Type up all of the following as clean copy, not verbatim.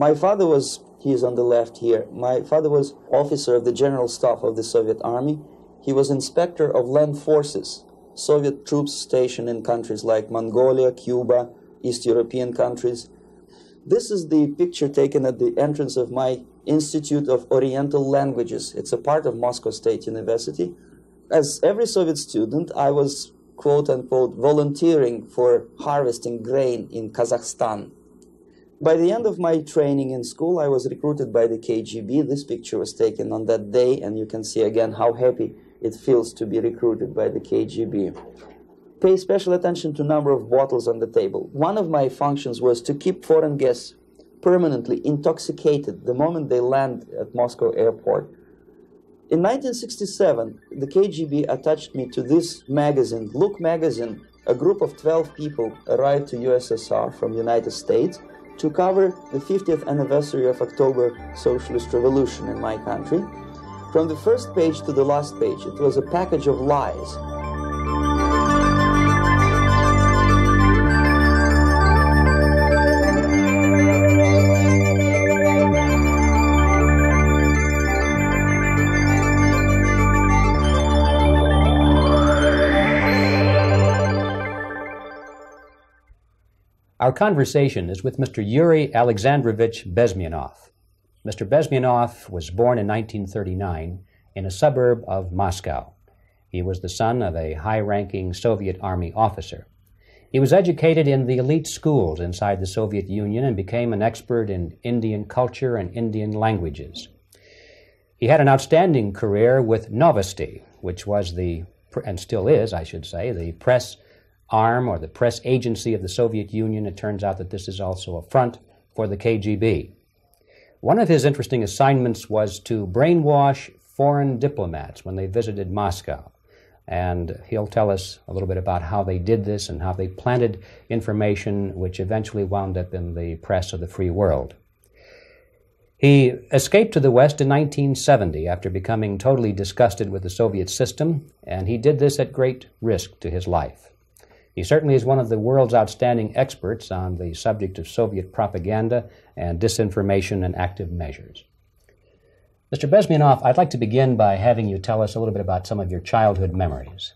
My father was, he is on the left here, my father was officer of the General Staff of the Soviet Army. He was inspector of land forces, Soviet troops stationed in countries like Mongolia, Cuba, East European countries. This is the picture taken at the entrance of my Institute of Oriental Languages. It's a part of Moscow State University. As every Soviet student, I was, quote-unquote, volunteering for harvesting grain in Kazakhstan. By the end of my training in school, I was recruited by the KGB. This picture was taken on that day, and you can see again how happy it feels to be recruited by the KGB. Pay special attention to number of bottles on the table. One of my functions was to keep foreign guests permanently intoxicated the moment they land at Moscow airport. In 1967, the KGB attached me to this magazine, Look magazine. A group of 12 people arrived to USSR from United States to cover the 50th anniversary of October Socialist Revolution in my country. From the first page to the last page, it was a package of lies. Our conversation is with Mr. Yuri Alexandrovich Bezmenov. Mr. Bezmenov was born in 1939 in a suburb of Moscow. He was the son of a high-ranking Soviet Army officer. He was educated in the elite schools inside the Soviet Union and became an expert in Indian culture and Indian languages. He had an outstanding career with Novosti, which was the, and still is, I should say, the press arm or the press agency of the Soviet Union. It turns out that this is also a front for the KGB. One of his interesting assignments was to brainwash foreign diplomats when they visited Moscow. And he'll tell us a little bit about how they did this and how they planted information which eventually wound up in the press of the free world. He escaped to the West in 1970 after becoming totally disgusted with the Soviet system, and he did this at great risk to his life. He certainly is one of the world's outstanding experts on the subject of Soviet propaganda and disinformation and active measures. Mr. Bezmenov, I'd like to begin by having you tell us a little bit about some of your childhood memories.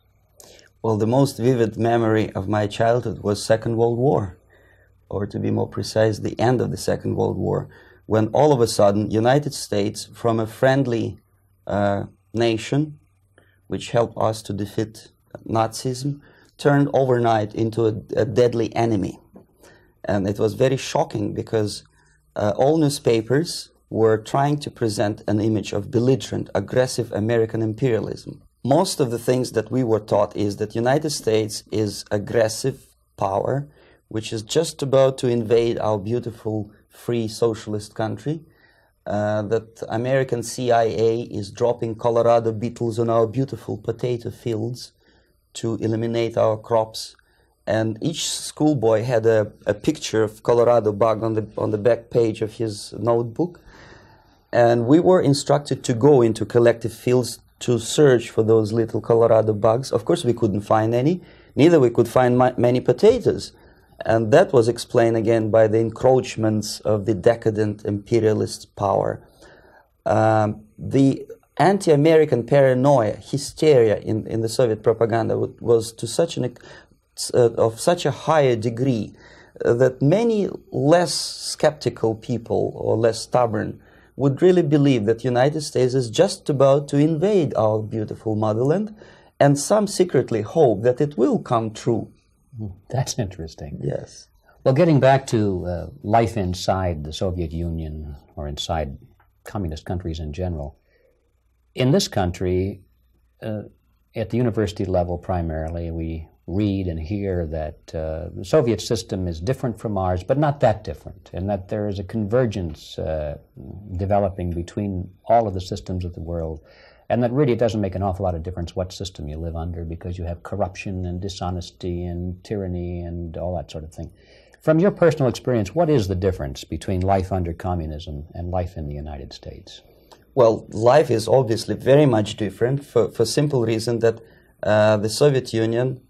Well, the most vivid memory of my childhood was Second World War, or to be more precise, the end of the Second World War, when all of a sudden United States, from a friendly nation, which helped us to defeat Nazism, turned overnight into a deadly enemy. And it was very shocking because all newspapers were trying to present an image of belligerent, aggressive American imperialism. Most of the things that we were taught is that United States is aggressive power, which is just about to invade our beautiful, free, socialist country, that American CIA is dropping Colorado beetles on our beautiful potato fields to eliminate our crops, and each schoolboy had a picture of Colorado bug on the back page of his notebook, and we were instructed to go into collective fields to search for those little Colorado bugs. Of course, we couldn't find any, neither we could find many potatoes, and that was explained again by the encroachments of the decadent imperialist power. The anti-American paranoia, hysteria in the Soviet propaganda was to such of such a higher degree that many less skeptical people or less stubborn would really believe that United States is just about to invade our beautiful motherland, and some secretly hope that it will come true. That's interesting. Yes. Well, getting back to life inside the Soviet Union or inside communist countries in general, in this country, at the university level primarily, we read and hear that the Soviet system is different from ours, but not that different, and that there is a convergence developing between all of the systems of the world, and that really it doesn't make an awful lot of difference what system you live under because you have corruption and dishonesty and tyranny and all that sort of thing. From your personal experience, what is the difference between life under communism and life in the United States? Well, life is obviously very much different for simple reason that the Soviet Union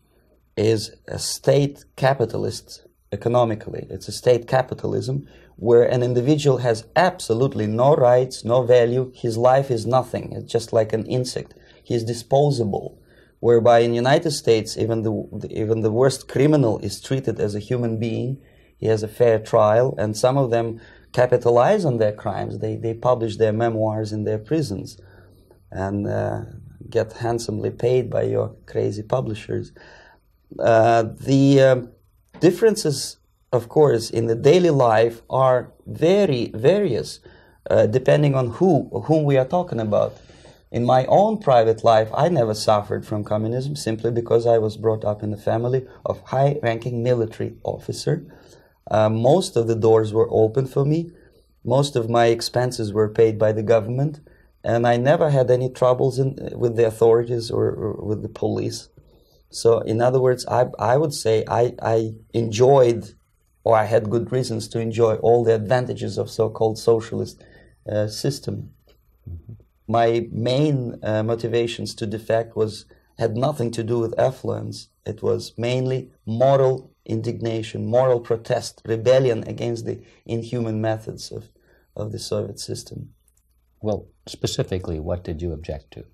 is a state capitalist economically. It's a state capitalism where an individual has absolutely no rights, no value. His life is nothing. It's just like an insect. He's disposable. Whereby in the United States, even the worst criminal is treated as a human being. He has a fair trial, and some of them capitalize on their crimes. They publish their memoirs in their prisons and get handsomely paid by your crazy publishers. The differences, of course, in the daily life are very various, depending on whom we are talking about. In my own private life, I never suffered from communism simply because I was brought up in a family of high-ranking military officer. Most of the doors were open for me. Most of my expenses were paid by the government, and I never had any troubles with the authorities or with the police. So, in other words, I would say I enjoyed, or I had good reasons to enjoy, all the advantages of so-called socialist system. Mm-hmm. My main motivations to defect had nothing to do with affluence. It was mainly moral indignation, moral protest, rebellion against the inhuman methods of the Soviet system. Well, specifically, what did you object to?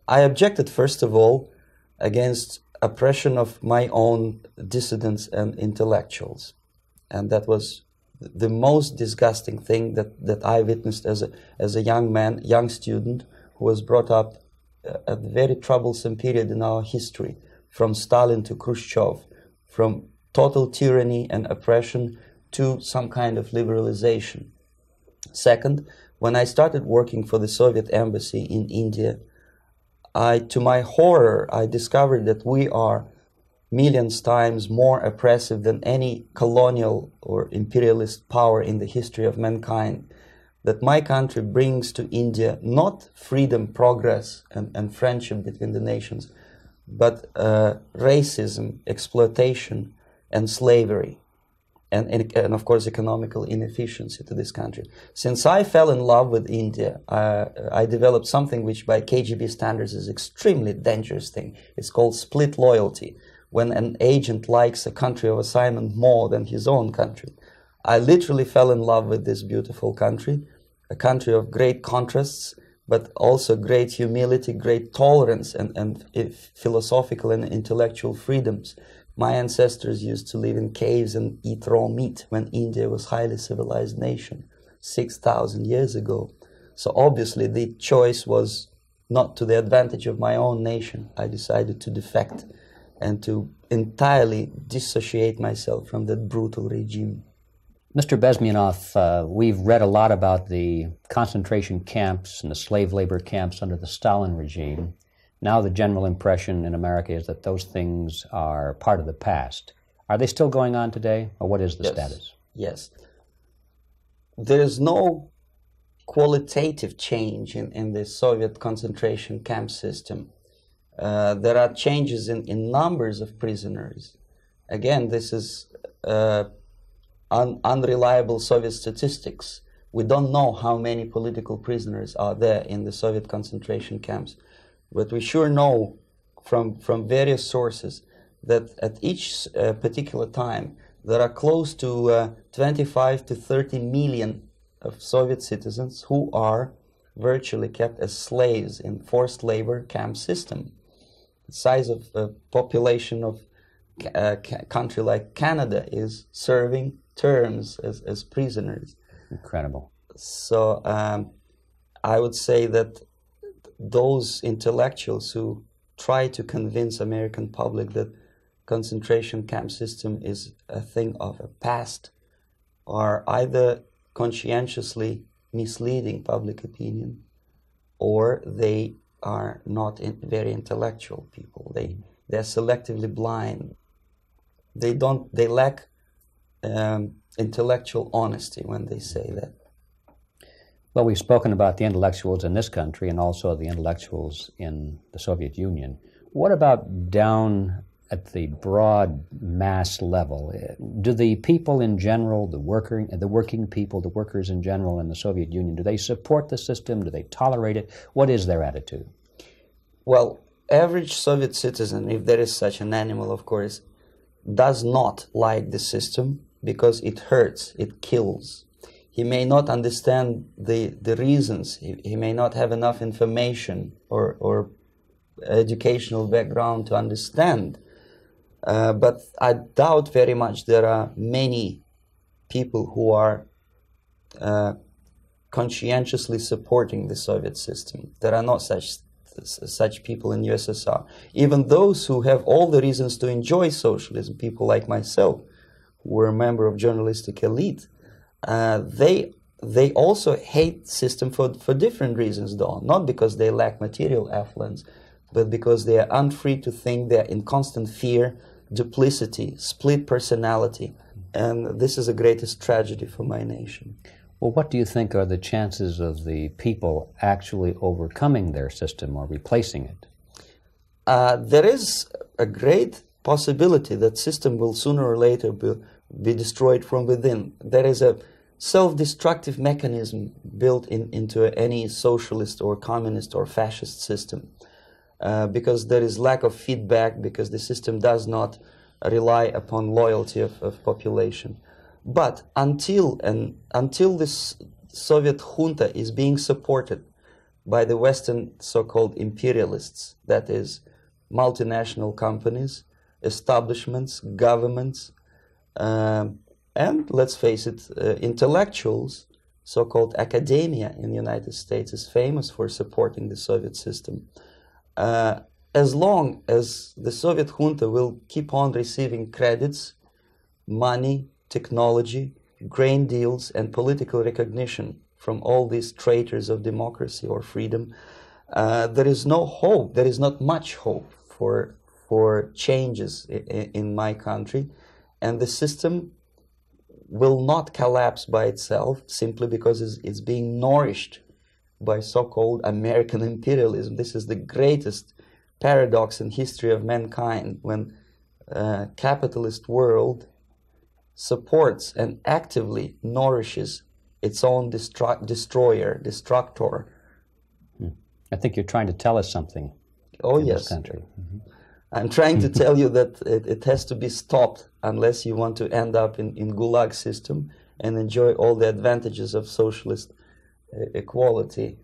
I objected, first of all, against oppression of my own dissidents and intellectuals. And that was the most disgusting thing that I witnessed as a young man, young student, who was brought up at a very troublesome period in our history, from Stalin to Khrushchev, from total tyranny and oppression to some kind of liberalization. Second, when I started working for the Soviet embassy in India, to my horror, I discovered that we are millions times more oppressive than any colonial or imperialist power in the history of mankind. That my country brings to India not freedom, progress, and friendship between the nations, but racism, exploitation, and slavery, and of course economical inefficiency to this country. Since I fell in love with India, I developed something which by KGB standards is extremely dangerous thing. It's called split loyalty, when an agent likes a country of assignment more than his own country. I literally fell in love with this beautiful country, a country of great contrasts, but also great humility, great tolerance, and philosophical and intellectual freedoms. My ancestors used to live in caves and eat raw meat when India was a highly civilized nation 6,000 years ago. So obviously the choice was not to the advantage of my own nation. I decided to defect and to entirely dissociate myself from that brutal regime. Mr. Bezmenov, we've read a lot about the concentration camps and the slave labor camps under the Stalin regime. Now the general impression in America is that those things are part of the past. Are they still going on today, or what is the status? Yes. There is no qualitative change in the Soviet concentration camp system. There are changes in numbers of prisoners. Again, this is unreliable Soviet statistics. We don't know how many political prisoners are there in the Soviet concentration camps. But we sure know from various sources that at each particular time there are close to 25 to 30 million of Soviet citizens who are virtually kept as slaves in forced labor camp system. The size of the population of a country like Canada is serving terms as prisoners. Incredible. So I would say that those intellectuals who try to convince American public that concentration camp system is a thing of a past are either conscientiously misleading public opinion, or they are not very intellectual people. They're selectively blind. They lack intellectual honesty when they say that. Well, we've spoken about the intellectuals in this country and also the intellectuals in the Soviet Union. What about down at the broad mass level? Do the people in general, the working people, the workers in general in the Soviet Union, do they support the system? Do they tolerate it? What is their attitude? Well, average Soviet citizen, if there is such an animal, of course, does not like the system because it hurts, it kills. He may not understand the reasons. He may not have enough information or educational background to understand. But I doubt very much there are many people who are conscientiously supporting the Soviet system. There are not such people in USSR. Even those who have all the reasons to enjoy socialism, people like myself, who were a member of journalistic elite, they also hate system for different reasons, though. Not because they lack material affluence, but because they are unfree to think, they're in constant fear, duplicity, split personality. And this is the greatest tragedy for my nation. Well, what do you think are the chances of the people actually overcoming their system or replacing it? There is a great possibility that system will sooner or later be destroyed from within. There is a self-destructive mechanism built into any socialist or communist or fascist system, because there is lack of feedback, because the system does not rely upon loyalty of population. But until this Soviet junta is being supported by the Western so-called imperialists, that is, multinational companies, establishments, governments, and let's face it, intellectuals, so-called academia in the United States is famous for supporting the Soviet system. As long as the Soviet junta will keep on receiving credits, money, technology, grain deals, and political recognition from all these traitors of democracy or freedom, there is no hope. There is not much hope for changes in my country, and the system will not collapse by itself simply because it's being nourished by so-called American imperialism. This is the greatest paradox in history of mankind, when capitalist world supports and actively nourishes its own destructor. I think you're trying to tell us something. Oh, in yes. This country. Mm-hmm. I'm trying to tell you that it has to be stopped unless you want to end up in Gulag system and enjoy all the advantages of socialist equality,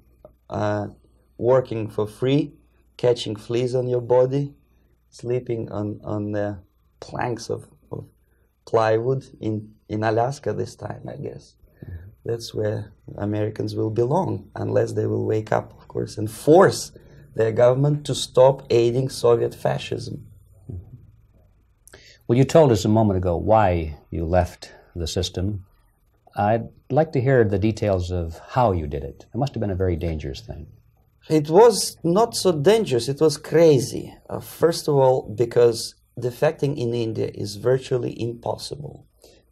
working for free, catching fleas on your body, sleeping on the planks of plywood in Alaska this time, I guess. Mm-hmm. That's where Americans will belong, unless they will wake up, of course, and force their government to stop aiding Soviet fascism. Mm-hmm. Well, you told us a moment ago why you left the system. I'd like to hear the details of how you did it. It must have been a very dangerous thing. It was not so dangerous, it was crazy. First of all, because defecting in India is virtually impossible,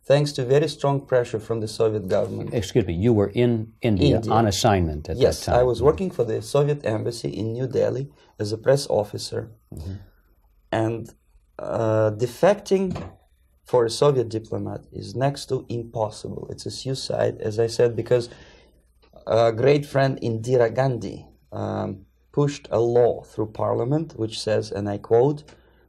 thanks to very strong pressure from the Soviet government. Excuse me, you were in India. On assignment at that time. Yes, I was working for the Soviet embassy in New Delhi as a press officer. Mm-hmm. And defecting for a Soviet diplomat is next to impossible. It's a suicide, as I said, because a great friend Indira Gandhi pushed a law through parliament which says, and I quote,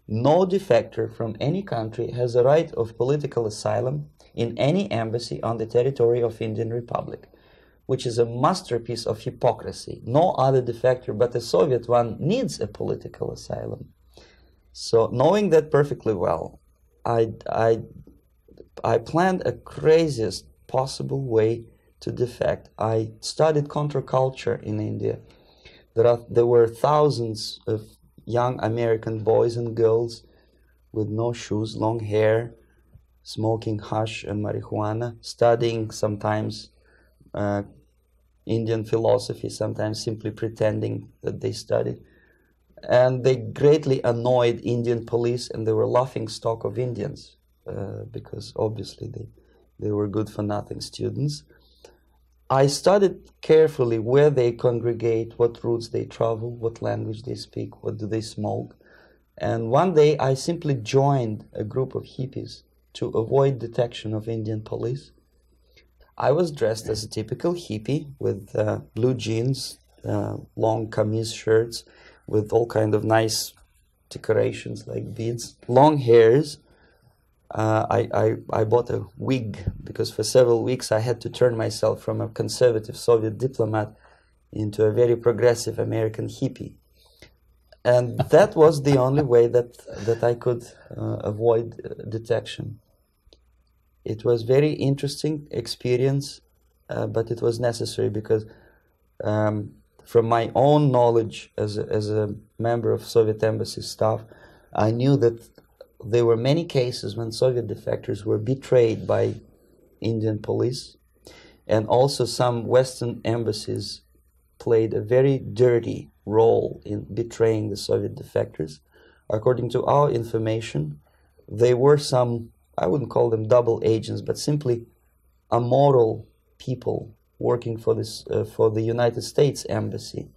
"No defector from any country has a right of political asylum in any embassy on the territory of Indian Republic," which is a masterpiece of hypocrisy. No other defector but a Soviet one needs a political asylum. So knowing that perfectly well, I planned a craziest possible way to defect. I studied counterculture in India. There were thousands of young American boys and girls with no shoes, long hair, smoking hash and marijuana, studying sometimes Indian philosophy, sometimes simply pretending that they studied. And they greatly annoyed Indian police, and they were laughing stock of Indians because obviously they were good-for-nothing students. I studied carefully where they congregate, what routes they travel, what language they speak, what do they smoke. And one day I simply joined a group of hippies to avoid detection of Indian police. I was dressed as a typical hippie with blue jeans, long kameez shirts with all kind of nice decorations like beads, long hairs, I bought a wig because for several weeks I had to turn myself from a conservative Soviet diplomat into a very progressive American hippie. And that was the only way that I could avoid detection. It was very interesting experience, but it was necessary because from my own knowledge as a member of Soviet embassy staff, I knew that there were many cases when Soviet defectors were betrayed by Indian police, and also some Western embassies played a very dirty role in betraying the Soviet defectors. According to our information, they were some, I wouldn't call them double agents, but simply immoral people working for this for the United States embassy,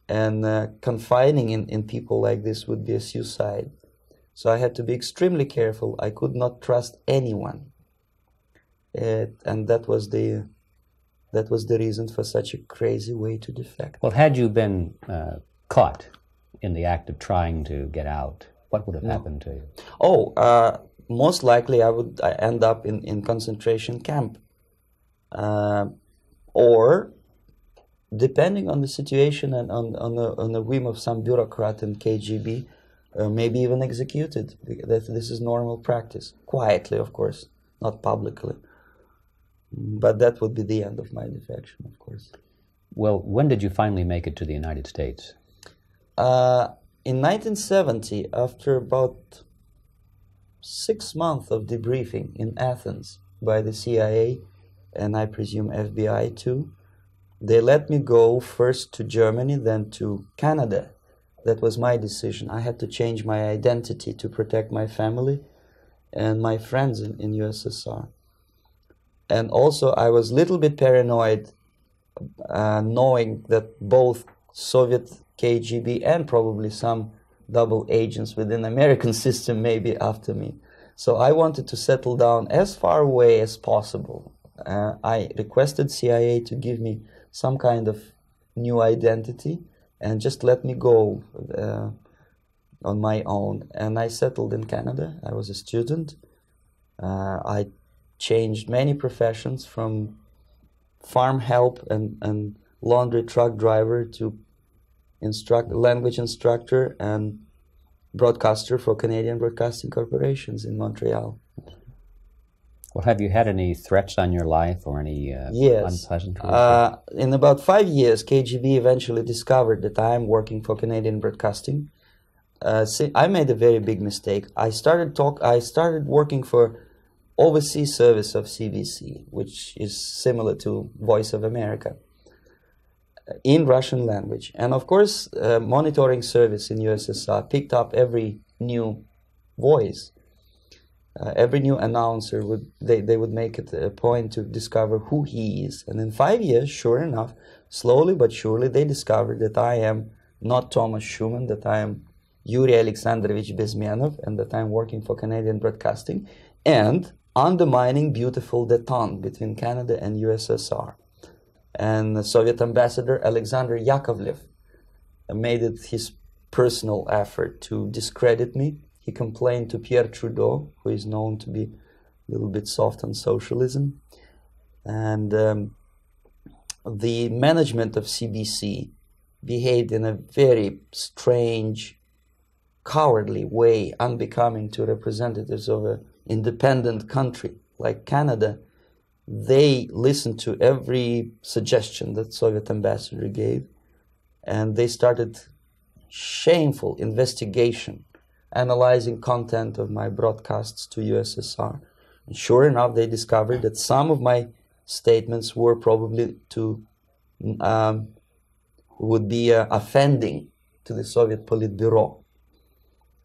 and confining in people like this would be a suicide. So I had to be extremely careful. I could not trust anyone, and that was the reason for such a crazy way to defect. Well, had you been caught in the act of trying to get out, what would have happened to you? Oh, most likely I would end up in concentration camp, or depending on the situation and on the whim of some bureaucrat in KGB, maybe even executed. This is normal practice, quietly, of course, not publicly. But that would be the end of my defection, of course. Well, when did you finally make it to the United States? In 1970, after about 6 months of debriefing in Athens by the CIA, and I presume FBI too, they let me go first to Germany, then to Canada. That was my decision. I had to change my identity to protect my family and my friends in USSR. And also I was a little bit paranoid, knowing that both Soviet KGB and probably some double agents within the American system may be after me. So I wanted to settle down as far away as possible. I requested CIA to give me some kind of new identity and just let me go on my own. And I settled in Canada. I was a student. I changed many professions, from farm help and laundry truck driver to language instructor and broadcaster for Canadian Broadcasting Corporations in Montreal. Well, have you had any threats on your life or any unpleasant? In about 5 years, KGB eventually discovered that I am working for Canadian Broadcasting. I made a very big mistake. I started working for overseas service of CBC, which is similar to Voice of America, in Russian language. And of course, monitoring service in USSR picked up every new voice. Every new announcer they would make it a point to discover who he is. And in 5 years, sure enough, slowly but surely, they discovered that I am not Thomas Schumann, that I am Yuri Alexandrovich Bezmenov, and that I'm working for Canadian Broadcasting, and undermining beautiful détente between Canada and USSR. And the Soviet ambassador Alexander Yakovlev made it his personal effort to discredit me. He complained to Pierre Trudeau, who is known to be a little bit soft on socialism. And the management of CBC behaved in a very strange, cowardly way, unbecoming to representatives of an independent country like Canada. They listened to every suggestion that Soviet ambassador gave, and they started shameful investigation, analyzing content of my broadcasts to USSR. And sure enough, they discovered that some of my statements were probably would be offending to the Soviet Politburo.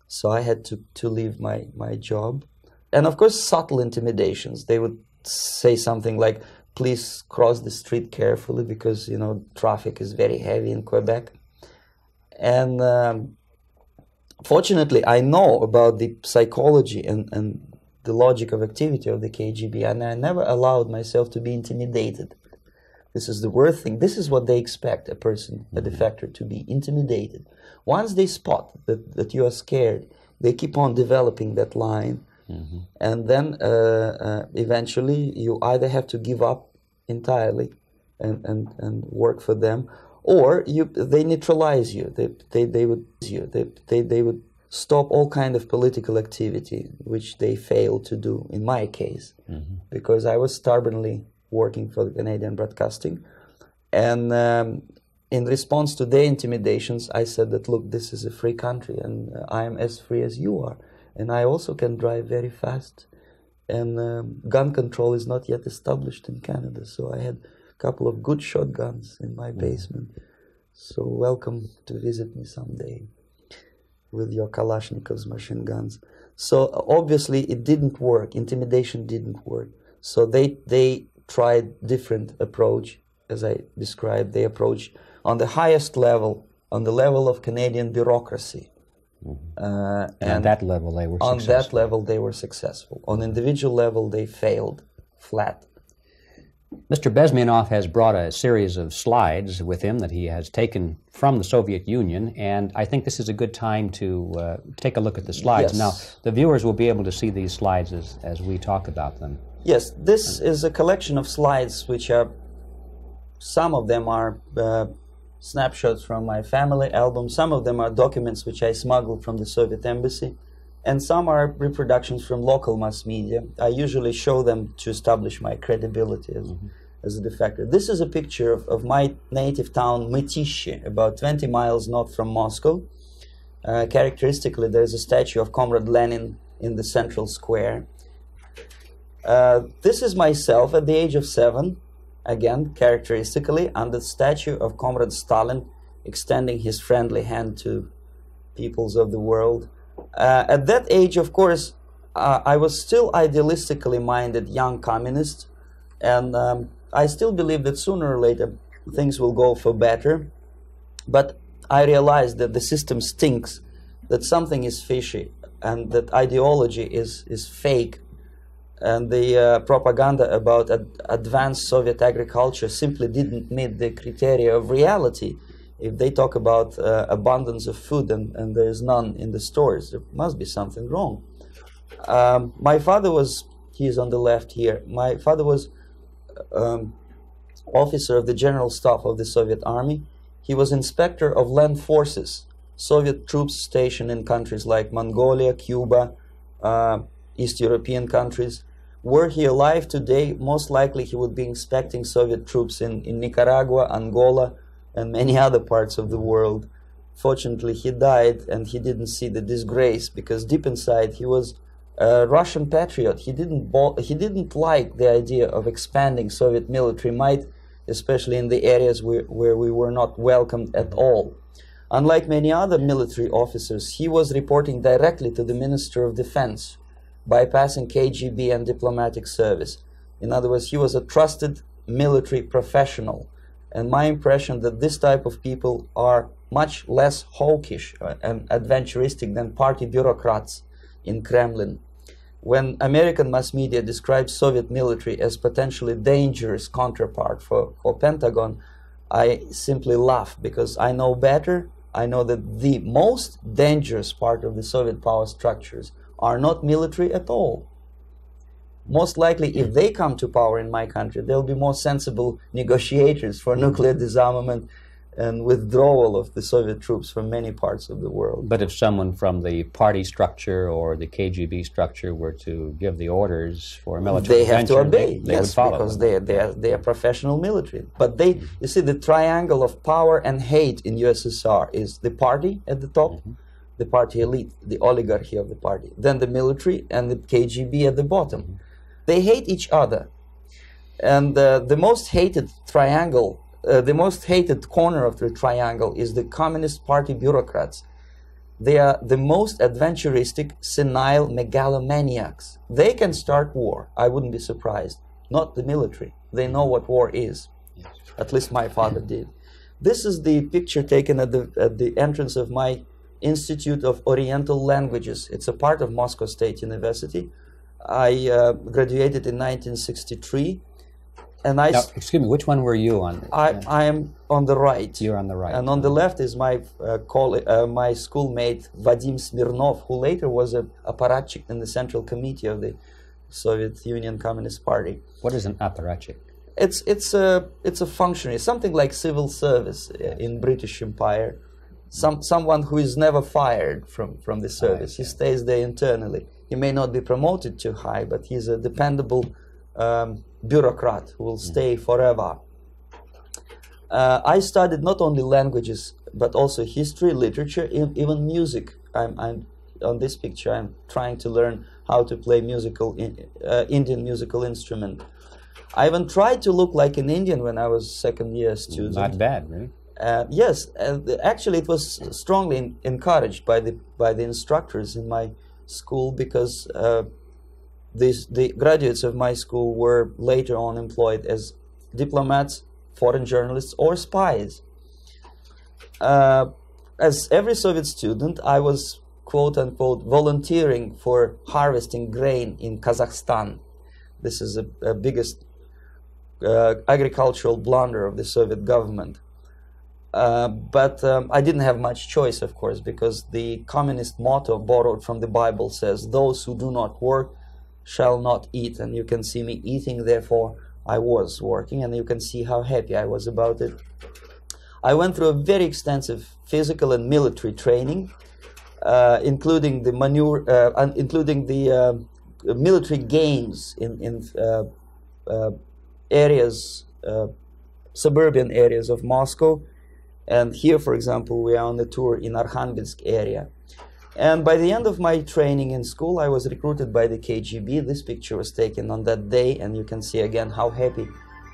So I had to leave my job. And of course, subtle intimidations. They would say something like, please cross the street carefully because, you know, traffic is very heavy in Quebec. And fortunately, I know about the psychology and the logic of activity of the KGB, and I never allowed myself to be intimidated. This is the worst thing. This is what they expect a person, a defector, to be intimidated. Once they spot that you are scared, they keep on developing that line, And then eventually you either have to give up entirely and work for them, or they neutralize you. They would stop all kind of political activity, which they failed to do in my case, because I was stubbornly working for the Canadian Broadcasting. And in response to their intimidations, I said that, look, this is a free country, and I am as free as you are. And I also can drive very fast. And gun control is not yet established in Canada, so I had a couple of good shotguns in my basement. So welcome to visit me someday with your Kalashnikov's machine guns. So obviously it didn't work. Intimidation didn't work. So they tried different approach, as I described. They approached on the highest level, on the level of Canadian bureaucracy. And on that level they were successful. On that level they were successful. On individual level they failed flat. Mr. Bezmenov has brought a series of slides with him that he has taken from the Soviet Union, and I think this is a good time to take a look at the slides. Yes. Now, the viewers will be able to see these slides as we talk about them. Yes, this is a collection of slides which are, some of them are snapshots from my family album, some of them are documents which I smuggled from the Soviet embassy, and some are reproductions from local mass media. I usually show them to establish my credibility as a defector. This is a picture of my native town, Mytishi, about 20 miles north from Moscow. Characteristically, there's a statue of Comrade Lenin in the central square. This is myself at the age of 7, again, characteristically, under the statue of Comrade Stalin, extending his friendly hand to peoples of the world. At that age, of course, I was still idealistically minded young communist, and I still believe that sooner or later things will go for better. But I realized that the system stinks, that something is fishy, and that ideology is fake, and the propaganda about advanced Soviet agriculture simply didn't meet the criteria of reality. If they talk about abundance of food and there is none in the stores, there must be something wrong. My father was, he is on the left here, my father was officer of the General Staff of the Soviet Army. He was inspector of land forces, Soviet troops stationed in countries like Mongolia, Cuba, East European countries. Were he alive today, most likely he would be inspecting Soviet troops in Nicaragua, Angola, and many other parts of the world. Fortunately, he died and he didn't see the disgrace, because deep inside he was a Russian patriot. He didn't like the idea of expanding Soviet military might, especially in the areas where we were not welcomed at all. Unlike many other military officers, he was reporting directly to the Minister of Defense, bypassing KGB and diplomatic service. In other words, he was a trusted military professional. And my impression that this type of people are much less hawkish and adventuristic than party bureaucrats in Kremlin. When American mass media describes Soviet military as potentially dangerous counterpart for Pentagon, I simply laugh, because I know better. I know that the most dangerous part of the Soviet power structures are not military at all. Most likely, if they come to power in my country, they'll be more sensible negotiators for nuclear disarmament and withdrawal of the Soviet troops from many parts of the world. But if someone from the party structure or the KGB structure were to give the orders for a military they have to obey, they would follow, because they are professional military. But they, you see, the triangle of power and hate in USSR is the party at the top, the party elite, the oligarchy of the party, then the military and the KGB at the bottom. They hate each other, and the most hated triangle, the most hated corner of the triangle is the Communist Party bureaucrats. They are the most adventuristic, senile megalomaniacs. They can start war, I wouldn't be surprised. Not the military. They know what war is. At least my father did. This is the picture taken at the entrance of my Institute of Oriental Languages. It's a part of Moscow State University. I graduated in 1963. and now, excuse me, which one were you on? I am on the right. You're on the right. And on the left is my my schoolmate Vadim Smirnov, who later was a apparatchik in the Central Committee of the Soviet Union Communist Party. What is an apparatchik? It's a functionary, something like civil service in British Empire. Someone who is never fired from the service. He stays there internally. He may not be promoted too high, but he's a dependable bureaucrat who will stay forever. I studied not only languages, but also history, literature, even music. I'm on this picture. I'm trying to learn how to play Indian musical instrument. I even tried to look like an Indian when I was second-year student. Not bad, really. Yes, actually, it was strongly encouraged by the instructors in my school, because the graduates of my school were later on employed as diplomats, foreign journalists, or spies. As every Soviet student, I was quote-unquote volunteering for harvesting grain in Kazakhstan. This is the biggest agricultural blunder of the Soviet government. But I didn't have much choice, of course, because the communist motto borrowed from the Bible says, "Those who do not work shall not eat." And you can see me eating, therefore I was working, and you can see how happy I was about it. I went through a very extensive physical and military training, including the military games in areas, suburban areas of Moscow. And here, for example, we are on a tour in Arkhangelsk area. And by the end of my training in school, I was recruited by the KGB. This picture was taken on that day, and you can see again how happy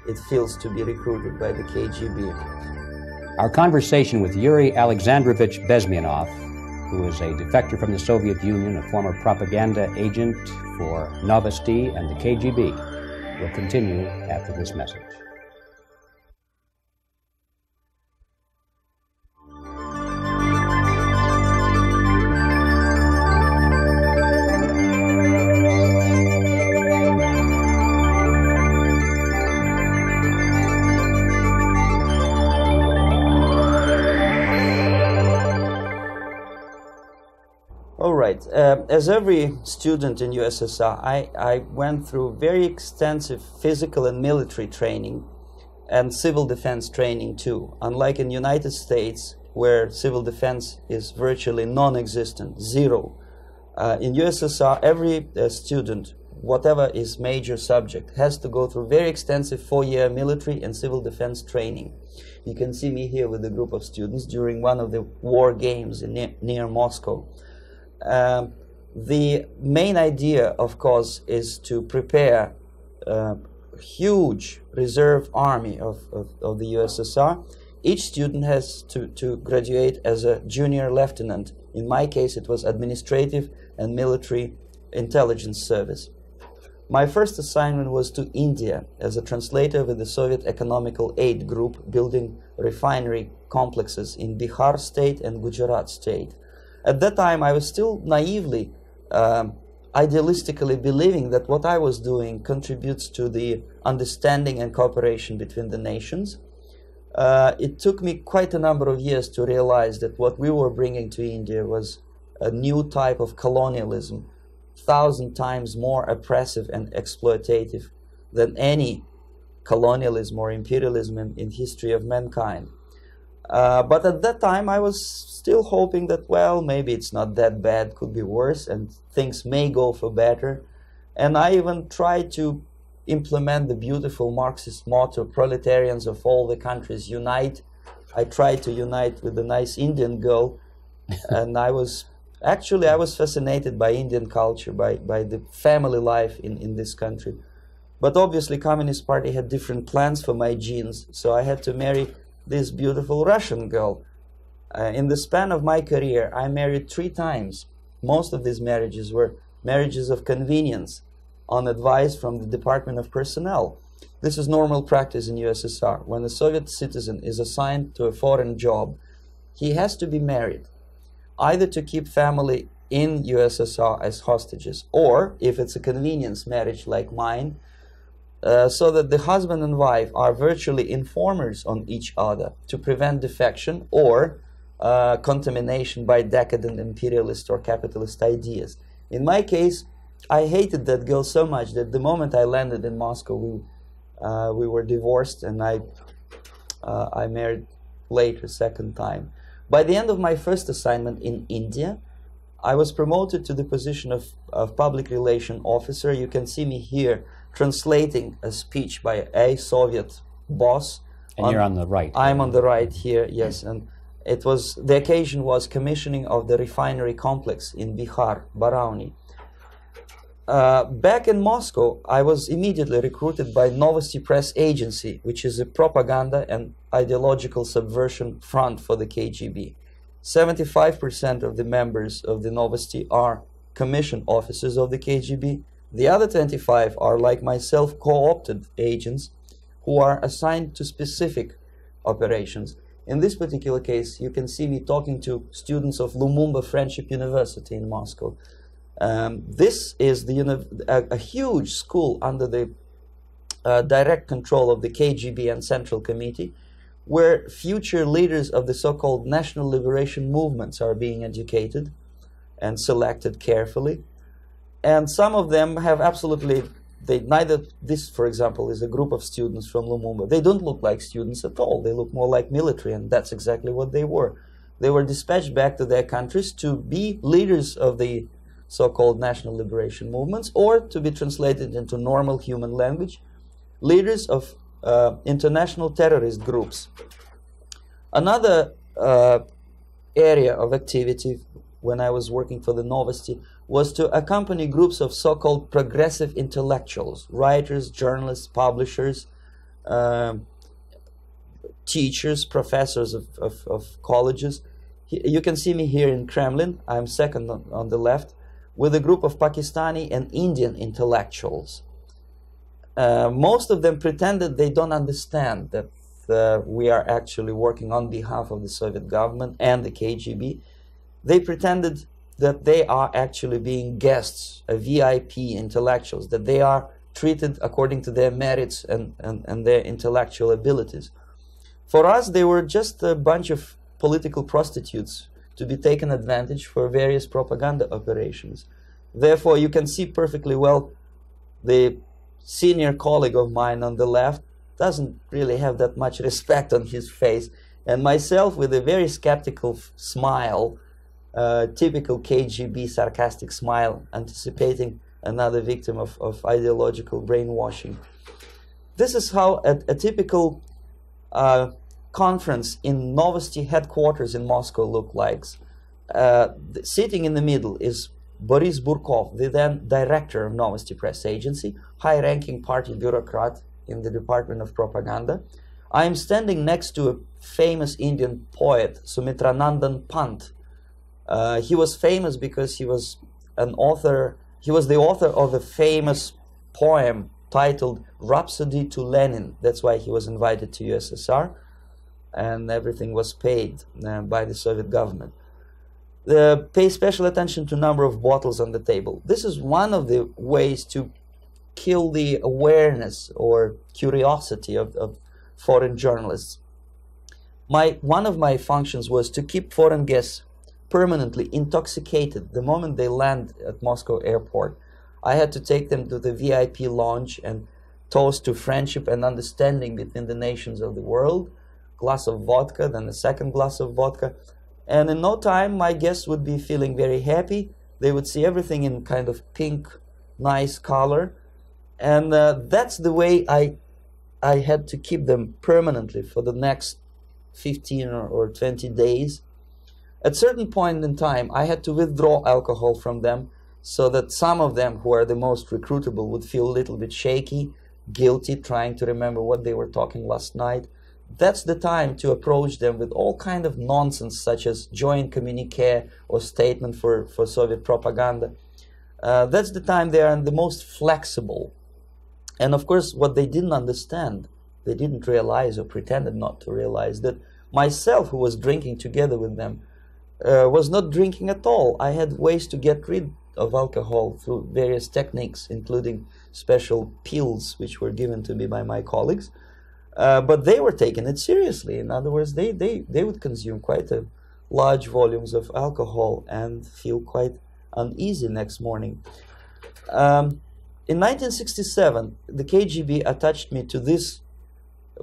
it feels to be recruited by the KGB. Our conversation with Yuri Alexandrovich Bezmenov, who is a defector from the Soviet Union, a former propaganda agent for Novosti and the KGB, will continue after this message. As every student in USSR, I went through very extensive physical and military training and civil defense training too. Unlike in the United States, where civil defense is virtually non-existent, zero. In USSR, every student, whatever his major subject, has to go through very extensive 4-year military and civil defense training. You can see me here with a group of students during one of the war games near Moscow. The main idea, of course, is to prepare a huge reserve army of the USSR. Each student has to graduate as a junior lieutenant. In my case, it was administrative and military intelligence service. My first assignment was to India as a translator with the Soviet Economical Aid Group, building refinery complexes in Bihar state and Gujarat state. At that time, I was still naively, idealistically believing that what I was doing contributes to the understanding and cooperation between the nations. It took me quite a number of years to realize that what we were bringing to India was a new type of colonialism, 1,000 times more oppressive and exploitative than any colonialism or imperialism in history of mankind. But at that time, I was still hoping that, well, maybe it's not that bad, could be worse, and things may go for better. And I even tried to implement the beautiful Marxist motto, proletarians of all the countries unite. I tried to unite with a nice Indian girl, and I was fascinated by Indian culture, by the family life in this country. But obviously, Communist Party had different plans for my genes, so I had to marry this beautiful Russian girl. In the span of my career, I married 3 times. Most of these marriages were marriages of convenience, on advice from the Department of Personnel. This is normal practice in USSR. When a Soviet citizen is assigned to a foreign job, he has to be married, either to keep family in USSR as hostages, or, if it's a convenience marriage like mine, so that the husband and wife are virtually informers on each other to prevent defection or contamination by decadent imperialist or capitalist ideas. In my case, I hated that girl so much that the moment I landed in Moscow, we were divorced, and I married later, second time. By the end of my first assignment in India, I was promoted to the position of public relation officer. You can see me here translating a speech by a Soviet boss. And you're on the right. I'm on the right here, yes. And it was, the occasion was commissioning of the refinery complex in Bihar, Barauni. Back in Moscow, I was immediately recruited by Novosti Press Agency, which is a propaganda and ideological subversion front for the KGB. 75% of the members of the Novosti are commissioned officers of the KGB. The other 25 are, like myself, co-opted agents who are assigned to specific operations. In this particular case, you can see me talking to students of Lumumba Friendship University in Moscow. This is a huge school under the direct control of the KGB and Central Committee, where future leaders of the so-called national liberation movements are being educated and selected carefully. And some of them have absolutely, this, for example, is a group of students from Lumumba. They don't look like students at all. They look more like military, and that's exactly what they were. They were dispatched back to their countries to be leaders of the so-called national liberation movements, or to be translated into normal human language, leaders of international terrorist groups. Another area of activity when I was working for the Novosti was to accompany groups of so-called progressive intellectuals, writers, journalists, publishers, teachers, professors of colleges. You can see me here in Kremlin. I'm second on the left, with a group of Pakistani and Indian intellectuals. Most of them pretended they don't understand that we are actually working on behalf of the Soviet government and the KGB. They pretended that they are actually being guests, VIP intellectuals, that they are treated according to their merits and their intellectual abilities. For us, they were just a bunch of political prostitutes to be taken advantage for various propaganda operations. Therefore, you can see perfectly well the senior colleague of mine on the left doesn't really have that much respect on his face, and myself with a very skeptical smile, typical KGB sarcastic smile, anticipating another victim of ideological brainwashing. This is how a typical conference in Novosti headquarters in Moscow looked like. Sitting in the middle is Boris Burkov, the then director of Novosti Press Agency, high-ranking party bureaucrat in the Department of Propaganda. I am standing next to a famous Indian poet, Sumitranandan Pant. He was famous because he was an author. He was the author of a famous poem titled Rhapsody to Lenin. That's why he was invited to USSR, and everything was paid by the Soviet government. Pay special attention to number of bottles on the table. This is one of the ways to kill the awareness or curiosity of foreign journalists. One of my functions was to keep foreign guests permanently intoxicated the moment they land at Moscow airport. I had to take them to the VIP lounge and toast to friendship and understanding between the nations of the world. Glass of vodka, then a second glass of vodka. And in no time, my guests would be feeling very happy. They would see everything in kind of pink, nice color. And that's the way I had to keep them permanently for the next 15 or 20 days. At a certain point in time, I had to withdraw alcohol from them so that some of them, who are the most recruitable, would feel a little bit shaky, guilty, trying to remember what they were talking last night. That's the time to approach them with all kind of nonsense, such as joint communique or statement for Soviet propaganda. That's the time they are the most flexible. And of course, what they didn't understand, they didn't realize or pretended not to realize, that myself, who was drinking together with them, was not drinking at all. I had ways to get rid of alcohol through various techniques, including special pills which were given to me by my colleagues. But they were taking it seriously. In other words, they would consume quite large volumes of alcohol and feel quite uneasy next morning. In 1967, the KGB attached me to this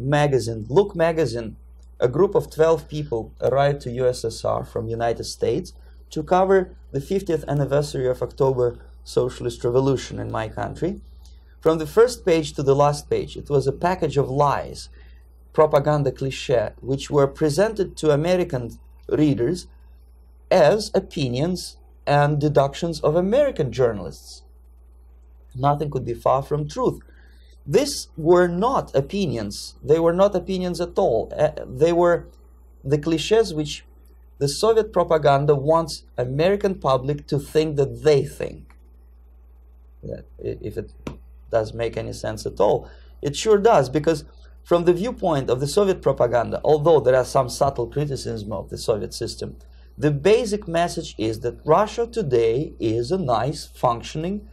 magazine, Look magazine. A group of 12 people arrived to USSR from United States to cover the 50th anniversary of October Socialist Revolution in my country. From the first page to the last page, it was a package of lies, propaganda cliché, which were presented to American readers as opinions and deductions of American journalists. Nothing could be far from truth. These were not opinions. They were not opinions at all. They were the clichés which the Soviet propaganda wants American public to think that they think. If it does make any sense at all. It sure does, because from the viewpoint of the Soviet propaganda, although there are some subtle criticisms of the Soviet system, the basic message is that Russia today is a nice, functioning,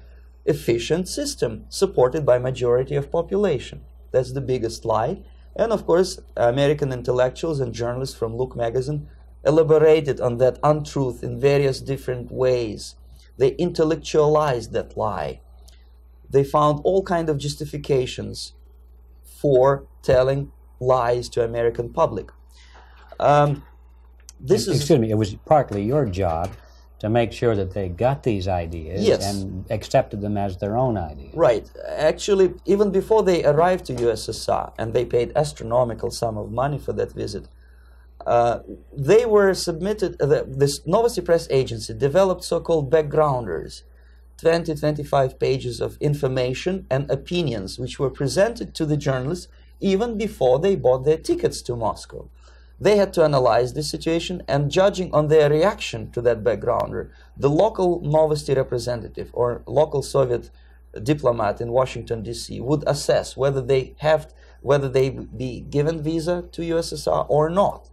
efficient system supported by majority of population. That's the biggest lie. And of course, American intellectuals and journalists from Look magazine elaborated on that untruth in various different ways. They intellectualized that lie. They found all kinds of justifications for telling lies to American public. Excuse me, it was partly your job to make sure that they got these ideas, yes, and accepted them as their own ideas. Right. Actually, even before they arrived to USSR, and they paid astronomical sum of money for that visit, they were submitted, this Novosti Press Agency developed so-called backgrounders, 20-25 pages of information and opinions which were presented to the journalists even before they bought their tickets to Moscow. They had to analyze the situation, and judging on their reaction to that backgrounder, the local Novosti representative or local Soviet diplomat in Washington, D.C. would assess whether they be given visa to USSR or not.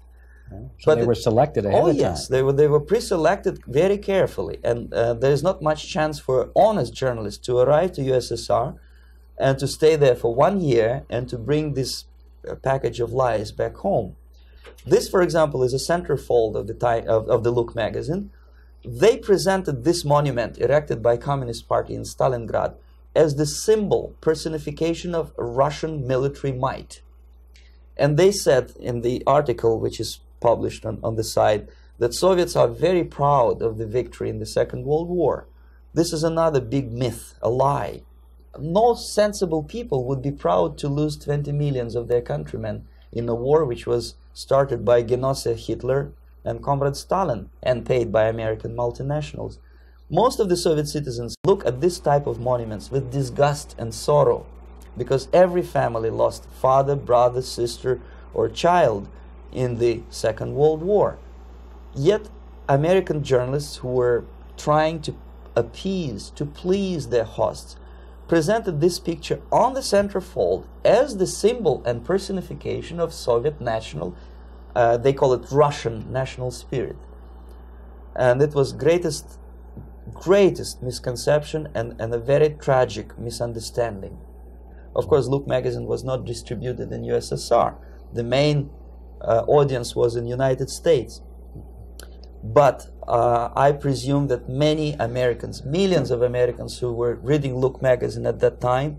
So they were selected ahead of time. Oh yes, they were pre-selected very carefully, and there is not much chance for honest journalists to arrive to USSR and to stay there for 1 year and to bring this package of lies back home. This, for example, is a centerfold of the Look magazine. They presented this monument erected by Communist Party in Stalingrad as the symbol, personification of Russian military might. And they said in the article, which is published on the site, that Soviets are very proud of the victory in the Second World War. This is another big myth, a lie. No sensible people would be proud to lose 20 millions of their countrymen in a war which was started by Genoese Hitler and Comrade Stalin and paid by American multinationals. Most of the Soviet citizens look at this type of monuments with disgust and sorrow, because every family lost father, brother, sister, or child in the Second World War. Yet American journalists who were trying to appease, to please their hosts, presented this picture on the centerfold as the symbol and personification of Soviet national, they call it Russian national spirit. And it was greatest misconception and a very tragic misunderstanding. Of course, Look magazine was not distributed in USSR. The main audience was in United States. But I presume that many Americans, millions of Americans who were reading Look magazine at that time,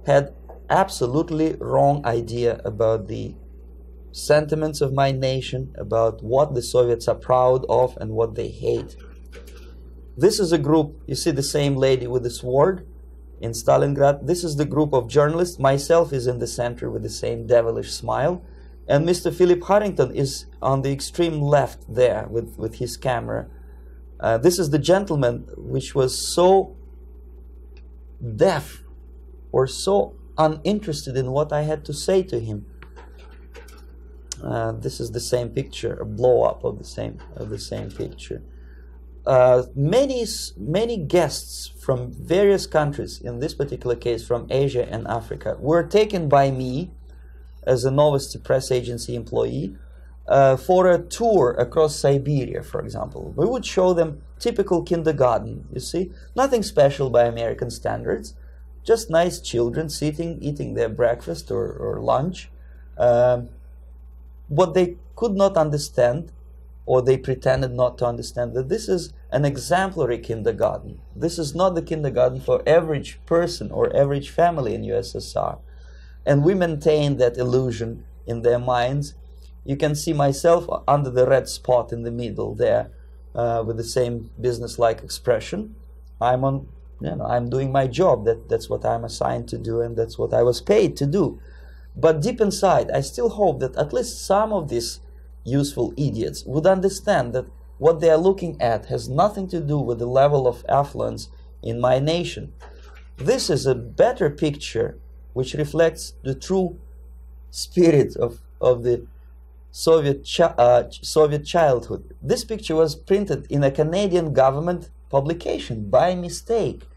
had absolutely wrong idea about the sentiments of my nation, about what the Soviets are proud of and what they hate. This is a group, you see the same lady with the sword in Stalingrad. This is the group of journalists. Myself is in the center with the same devilish smile. And Mr. Philip Harrington is on the extreme left there with his camera. This is the gentleman which was so deaf or so uninterested in what I had to say to him. This is the same picture, a blow-up of the same picture. Many guests from various countries, in this particular case from Asia and Africa, were taken by me as a Novosti Press Agency employee for a tour across Siberia, for example. We would show them typical kindergarten, you see, nothing special by American standards, just nice children sitting, eating their breakfast or lunch. What they could not understand, or they pretended not to understand, that this is an exemplary kindergarten. This is not the kindergarten for average person or average family in USSR. And we maintain that illusion in their minds. You can see myself under the red spot in the middle there, with the same business-like expression. I'm doing my job. That's what I'm assigned to do, and that's what I was paid to do. But deep inside, I still hope that at least some of these useful idiots would understand that what they are looking at has nothing to do with the level of affluence in my nation. This is a better picture which reflects the true spirit of the Soviet childhood. This picture was printed in a Canadian government publication by mistake.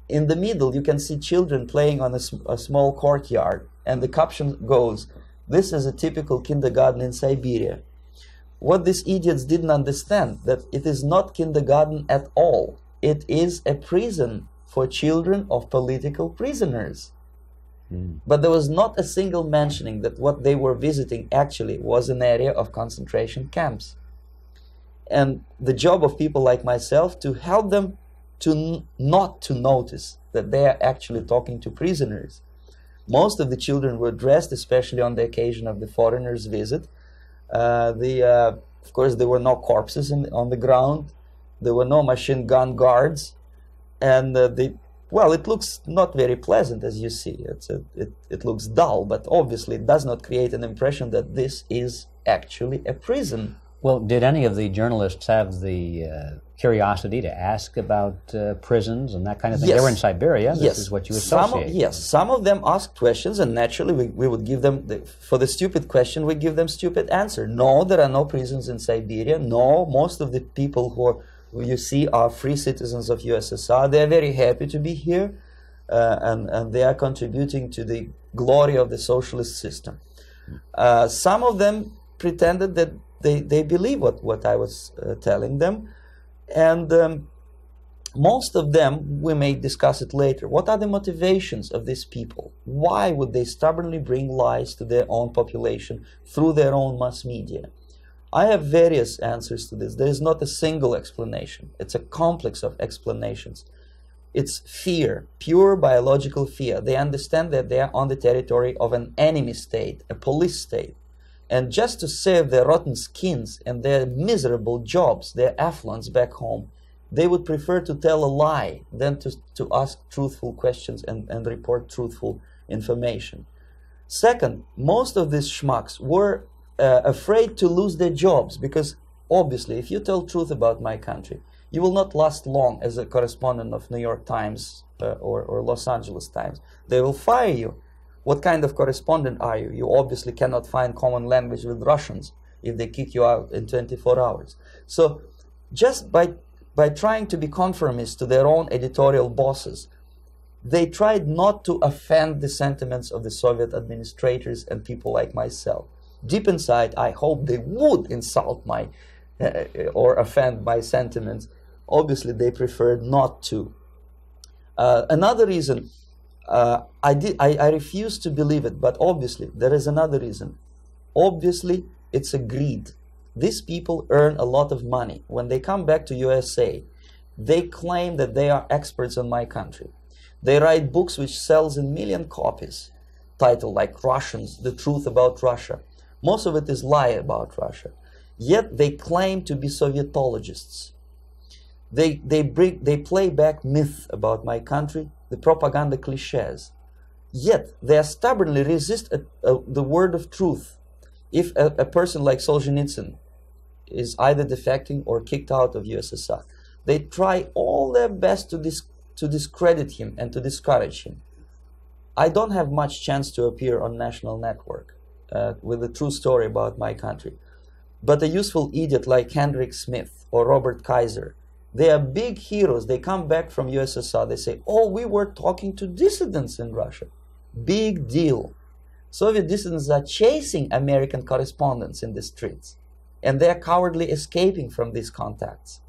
In the middle, you can see children playing on a small courtyard, and the caption goes, "This is a typical kindergarten in Siberia." What these idiots didn't understand, that it is not kindergarten at all. It is a prison for children of political prisoners. But there was not a single mentioning that what they were visiting actually was an area of concentration camps. And the job of people like myself to help them to not to notice that they are actually talking to prisoners. Most of the children were dressed, especially on the occasion of the foreigners' visit. Of course, there were no corpses on the ground. There were no machine gun guards. And well, it looks not very pleasant, as you see. It looks dull, but obviously it does not create an impression that this is actually a prison. Well, did any of the journalists have the curiosity to ask about prisons and that kind of thing? Yes. They were in Siberia. This yes. is what you associate. Yes, some of them asked questions, and naturally we would give them, for the stupid question, we give them stupid answer. No, there are no prisons in Siberia. No, most of the people who you see are free citizens of USSR. They are very happy to be here, and they are contributing to the glory of the socialist system. Some of them pretended that they believe what I was telling them, and most of them, we may discuss it later, what are the motivations of these people? Why would they stubbornly bring lies to their own population through their own mass media? I have various answers to this. There is not a single explanation. It's a complex of explanations. It's fear, pure biological fear. They understand that they are on the territory of an enemy state, a police state. And just to save their rotten skins and their miserable jobs, their affluence back home, they would prefer to tell a lie than to ask truthful questions and report truthful information. Second, most of these schmucks were afraid to lose their jobs, because obviously if you tell truth about my country, you will not last long as a correspondent of New York Times or Los Angeles Times. They will fire you. What kind of correspondent are you? You obviously cannot find common language with Russians if they kick you out in 24 hours. So just by trying to be conformist to their own editorial bosses, they tried not to offend the sentiments of the Soviet administrators and people like myself. Deep inside, I hope they would insult my or offend my sentiments. Obviously, they preferred not to. Another reason, I refuse to believe it, but obviously, there is another reason. Obviously, it's a greed. These people earn a lot of money. When they come back to USA, they claim that they are experts on my country. They write books which sells in million copies, titled like Russians, The Truth About Russia. Most of it is lie about Russia. Yet they claim to be Sovietologists. They play back myth about my country, the propaganda cliches. Yet they stubbornly resist the word of truth. If a person like Solzhenitsyn is either defecting or kicked out of USSR, they try all their best to discredit him and to discourage him. I don't have much chance to appear on national network with a true story about my country. But a useful idiot like Hendrik Smith or Robert Kaiser, they are big heroes. They come back from USSR. They say, oh, we were talking to dissidents in Russia. Big deal. Soviet dissidents are chasing American correspondents in the streets, and they are cowardly escaping from these contacts.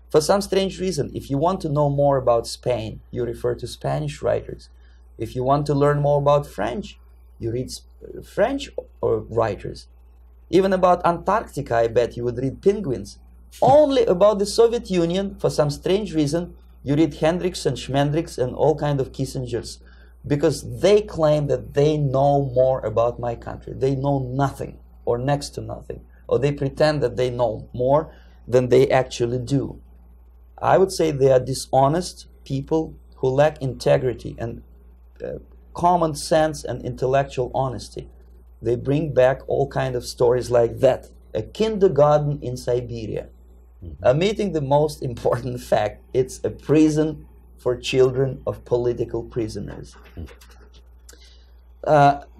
For some strange reason, if you want to know more about Spain, you refer to Spanish writers. If you want to learn more about French, you read French writers. Even about Antarctica, I bet you would read Penguins. Only about the Soviet Union, for some strange reason, you read Hendricks and Schmendricks and all kinds of Kissingers, because they claim that they know more about my country. They know nothing, or next to nothing, or they pretend that they know more than they actually do. I would say they are dishonest people who lack integrity and common sense and intellectual honesty. They bring back all kinds of stories like that. A kindergarten in Siberia. Omitting the most important fact, it's a prison for children of political prisoners.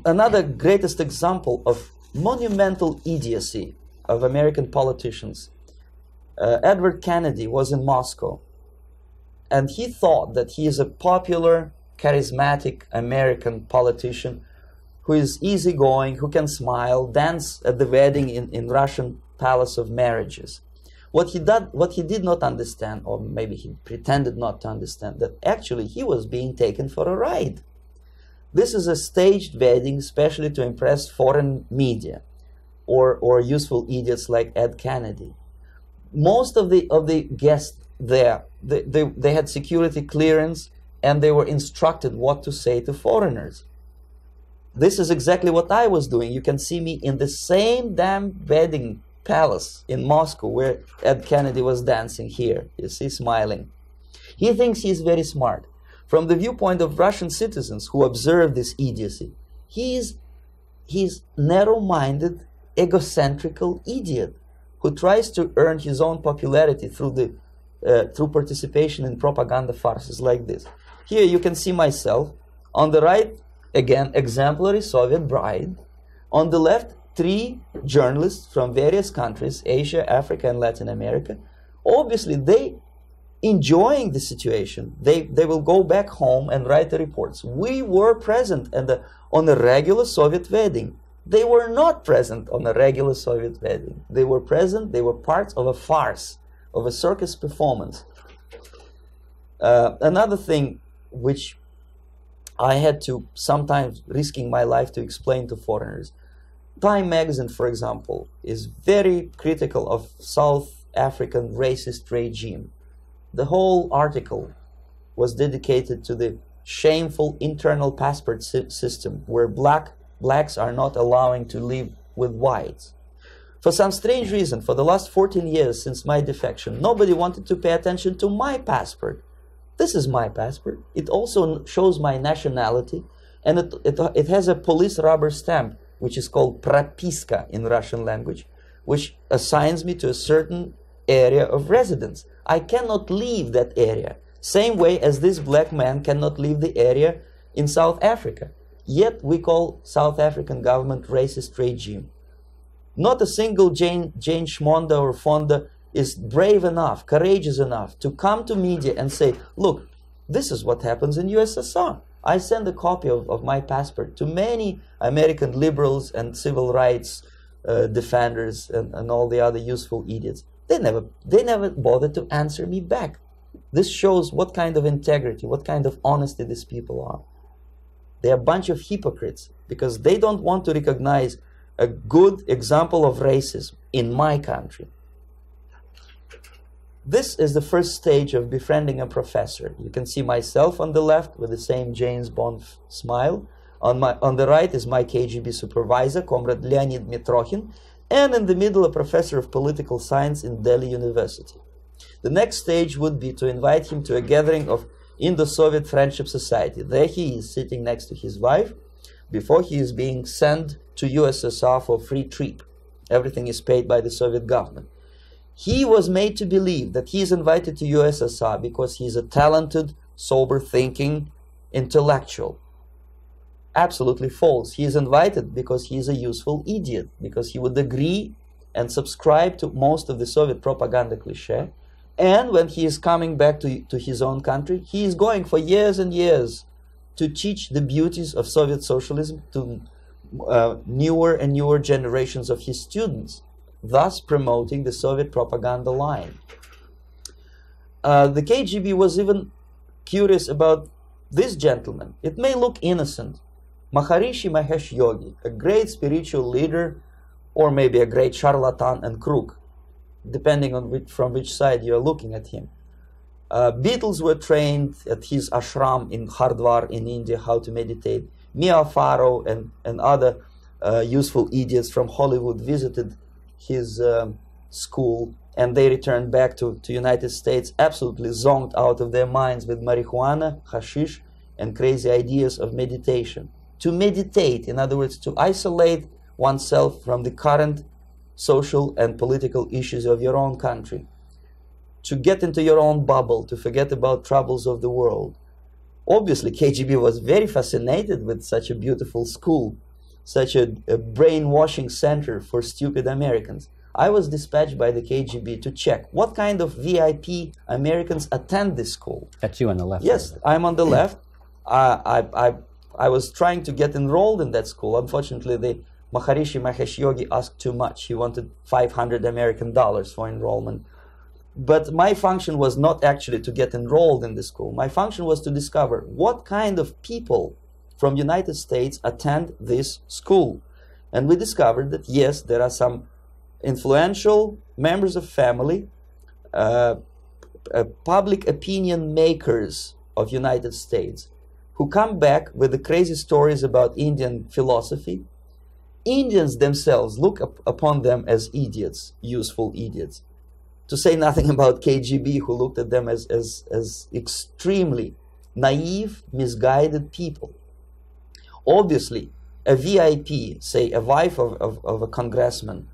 Another greatest example of monumental idiocy of American politicians. Edward Kennedy was in Moscow, and he thought that he is a popular, charismatic American politician who is easygoing, who can smile, dance at the wedding in Russian Palace of Marriages. What he did not understand, or maybe he pretended not to understand, that actually he was being taken for a ride. This is a staged wedding, especially to impress foreign media or useful idiots like Ed Kennedy. Most of the guests there, they had security clearance, and they were instructed what to say to foreigners. This is exactly what I was doing. You can see me in the same damn wedding palace in Moscow where Ed Kennedy was dancing here. You see, smiling. He thinks he's very smart. From the viewpoint of Russian citizens who observe this idiocy, he's narrow-minded, egocentrical idiot who tries to earn his own popularity through participation in propaganda farces like this. Here you can see myself. On the right, again, exemplary Soviet bride. On the left, 3 journalists from various countries, Asia, Africa, and Latin America. Obviously, they enjoying the situation. They will go back home and write the reports. We were present on a regular Soviet wedding. They were not present on a regular Soviet wedding. They were present, they were parts of a farce, of a circus performance. Another thing which I had to sometimes risking my life to explain to foreigners. Time magazine, for example, is very critical of South African racist regime. The whole article was dedicated to the shameful internal passport system where blacks are not allowing to live with whites. For some strange reason, for the last 14 years since my defection, nobody wanted to pay attention to my passport. This is my passport. It also shows my nationality, and it has a police rubber stamp, which is called propiska in Russian language, which assigns me to a certain area of residence. I cannot leave that area, same way as this black man cannot leave the area in South Africa. Yet we call South African government racist regime. Not a single Jane Schmonda or Fonda is brave enough, courageous enough to come to media and say, look, this is what happens in USSR. I send a copy of my passport to many American liberals and civil rights defenders and all the other useful idiots. They never bothered to answer me back. This shows what kind of integrity, what kind of honesty these people are. They're a bunch of hypocrites because they don't want to recognize a good example of racism in my country. This is the first stage of befriending a professor. You can see myself on the left with the same James Bond smile. On the right is my KGB supervisor, Comrade Leonid Mitrokhin, and in the middle a professor of political science in Delhi University. The next stage would be to invite him to a gathering of Indo-Soviet Friendship Society. There he is sitting next to his wife before he is being sent to USSR for free trip. Everything is paid by the Soviet government. He was made to believe that he is invited to USSR because he is a talented, sober-thinking intellectual. Absolutely false. He is invited because he is a useful idiot, because he would agree and subscribe to most of the Soviet propaganda cliché. And when he is coming back to his own country, he is going for years and years to teach the beauties of Soviet socialism, to newer and newer generations of his students, thus promoting the Soviet propaganda line. The KGB was even curious about this gentleman. It may look innocent. Maharishi Mahesh Yogi, a great spiritual leader, or maybe a great charlatan and crook, depending on from which side you are looking at him. Beatles were trained at his ashram in Hardwar in India how to meditate. Mia Farrow and other useful idiots from Hollywood visited his school, and they returned back to United States absolutely zonked out of their minds with marijuana, hashish, and crazy ideas of meditation. To meditate, in other words, to isolate oneself from the current social and political issues of your own country, to get into your own bubble, to forget about troubles of the world. Obviously, KGB was very fascinated with such a beautiful school, such a brainwashing center for stupid Americans. I was dispatched by the KGB to check what kind of VIP Americans attend this school. That's you on the left. Yes, I'm on the left. I was trying to get enrolled in that school. Unfortunately, the Maharishi Mahesh Yogi asked too much. He wanted $500 American for enrollment. But my function was not actually to get enrolled in the school. My function was to discover what kind of people from United States attend this school. And we discovered that, yes, there are some influential members of family, public opinion makers of United States, who come back with the crazy stories about Indian philosophy. Indians themselves look upon them as idiots, useful idiots. To say nothing about KGB, who looked at them as extremely naive, misguided people. Obviously, a VIP, say a wife of a congressman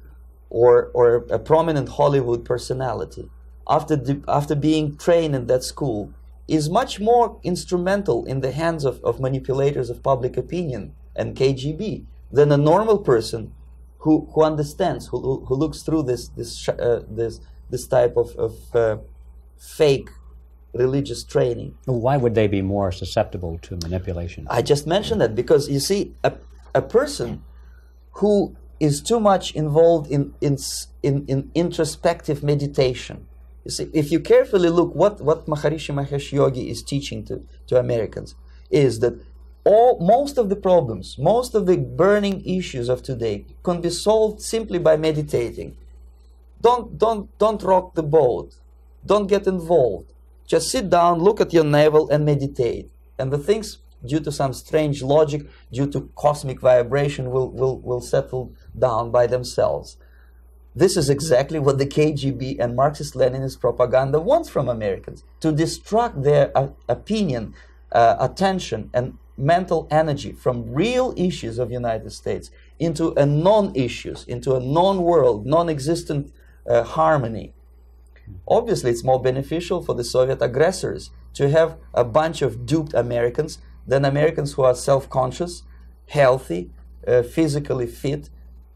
or a prominent Hollywood personality, after being trained in that school, is much more instrumental in the hands of manipulators of public opinion and KGB than a normal person who understands, who looks through this type of fake religious training. Why would they be more susceptible to manipulation? I just mentioned that because, you see, a person who is too much involved in introspective meditation. You see, if you carefully look what Maharishi Mahesh Yogi is teaching to Americans, is that most of the problems, most of the burning issues of today can be solved simply by meditating. Don't rock the boat. Don't get involved. Just sit down, look at your navel, and meditate. And the things, due to some strange logic, due to cosmic vibration, will settle down by themselves. This is exactly what the KGB and Marxist-Leninist propaganda wants from Americans, to distract their opinion, attention, and mental energy from real issues of United States into a non-issues, into a non-world, non-existent harmony. Obviously, it's more beneficial for the Soviet aggressors to have a bunch of duped Americans than Americans who are self-conscious, healthy, physically fit,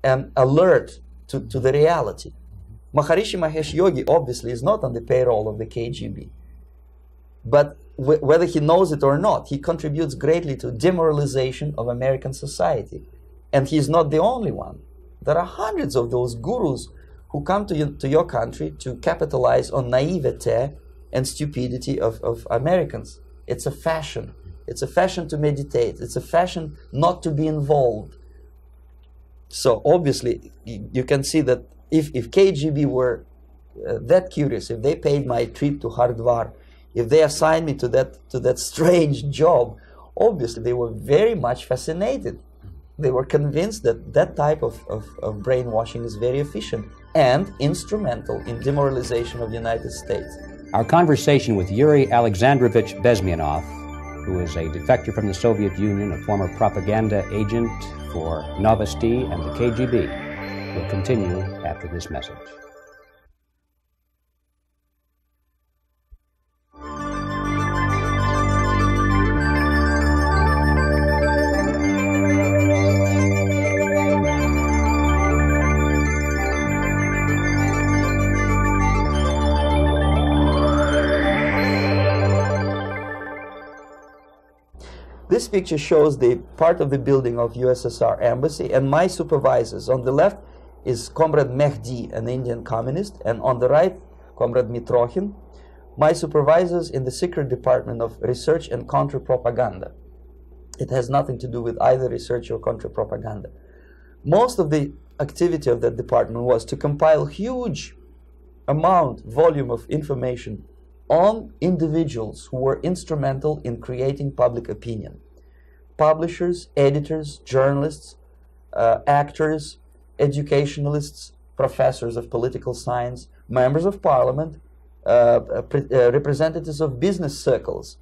and alert to the reality. Maharishi Mahesh Yogi obviously is not on the payroll of the KGB. But whether he knows it or not, he contributes greatly to demoralization of American society. And he's not the only one. There are hundreds of those gurus who come to your country to capitalize on naivete and stupidity of Americans. It's a fashion. It's a fashion to meditate. It's a fashion not to be involved. So obviously, you can see that if KGB were that curious, if they paid my trip to Hardwar, if they assigned me to that strange job, obviously they were very much fascinated. They were convinced that that type of brainwashing is very efficient and instrumental in demoralization of the United States. Our conversation with Yuri Alexandrovich Bezmenov, who is a defector from the Soviet Union, a former propaganda agent for Novosti and the KGB, will continue after this message. This picture shows the part of the building of USSR embassy, and my supervisors. On the left is Comrade Mehdi, an Indian communist, and on the right, Comrade Mitrokhin, my supervisors in the secret department of research and counter-propaganda. It has nothing to do with either research or counter-propaganda. Most of the activity of that department was to compile huge volume of information on individuals who were instrumental in creating public opinion. Publishers, editors, journalists, actors, educationalists, professors of political science, members of parliament, representatives of business circles.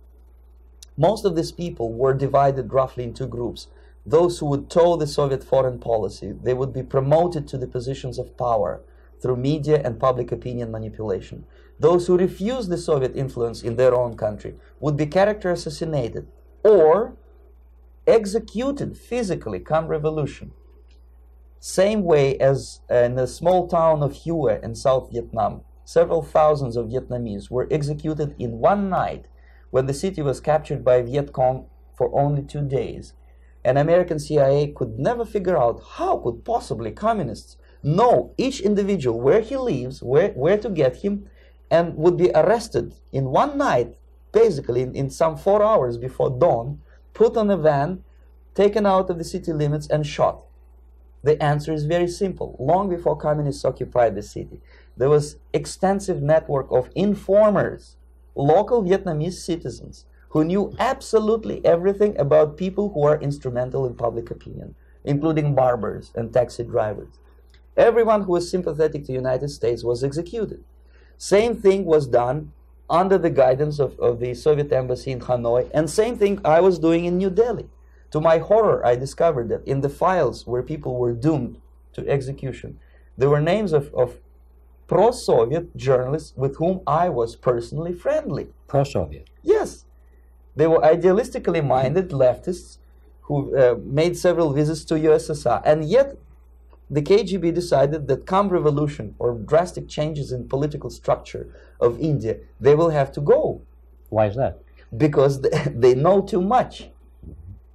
Most of these people were divided roughly in two groups. Those who would toe the Soviet foreign policy, they would be promoted to the positions of power through media and public opinion manipulation. Those who refused the Soviet influence in their own country would be character assassinated or executed physically come revolution. Same way as in the small town of Hue in South Vietnam, several thousands of Vietnamese were executed in one night when the city was captured by Viet Cong for only 2 days. And American CIA could never figure out how could possibly communists know each individual, where he lives, where to get him, and would be arrested in one night, basically in some 4 hours before dawn, put on a van, taken out of the city limits and shot. The answer is very simple. Long before communists occupied the city, there was extensive network of informers, local Vietnamese citizens, who knew absolutely everything about people who are instrumental in public opinion, including barbers and taxi drivers. Everyone who was sympathetic to the United States was executed. Same thing was done under the guidance of the Soviet embassy in Hanoi, and same thing I was doing in New Delhi. To my horror, I discovered that in the files where people were doomed to execution, there were names of pro-Soviet journalists with whom I was personally friendly. Pro-Soviet? Yes. They were idealistically minded leftists who made several visits to USSR, and yet the KGB decided that come revolution or drastic changes in political structure of India, they will have to go. Why is that? Because they know too much.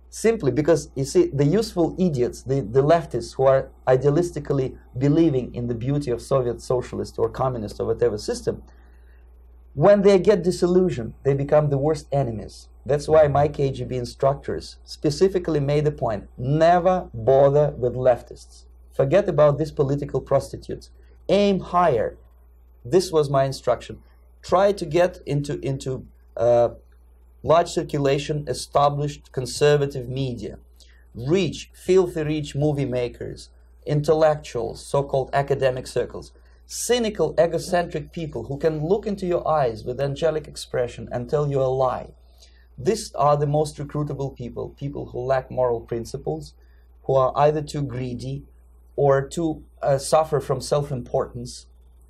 Simply because, you see, the useful idiots, the leftists who are idealistically believing in the beauty of Soviet socialist or communist or whatever system, when they get disillusioned, they become the worst enemies. That's why my KGB instructors specifically made the point, never bother with leftists. Forget about these political prostitutes. Aim higher. This was my instruction. Try to get into large circulation, established conservative media. Rich, filthy rich movie makers, intellectuals, so-called academic circles. Cynical, egocentric people who can look into your eyes with angelic expression and tell you a lie. These are the most recruitable people, people who lack moral principles, who are either too greedy or too suffer from self-importance.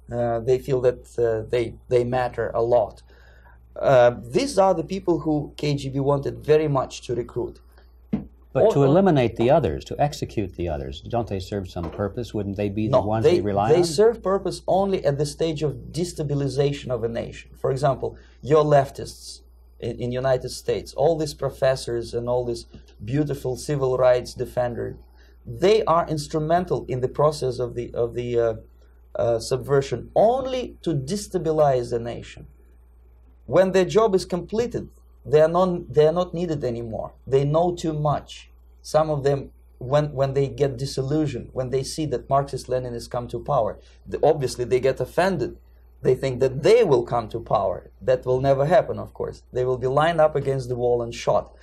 They feel that they matter a lot. These are the people who KGB wanted very much to recruit. But to eliminate the others, to execute the others, don't they serve some purpose? Wouldn't they be the ones they rely on? They serve purpose only at the stage of destabilization of a nation. For example, your leftists in United States, all these professors and all these beautiful civil rights defenders, they are instrumental in the process of the subversion only to destabilize the nation. When their job is completed, they are not needed anymore. They know too much. Some of them, when they get disillusioned, when they see that Marxist-Leninists come to power, obviously they get offended. They think that they will come to power. That will never happen, of course. They will be lined up against the wall and shot.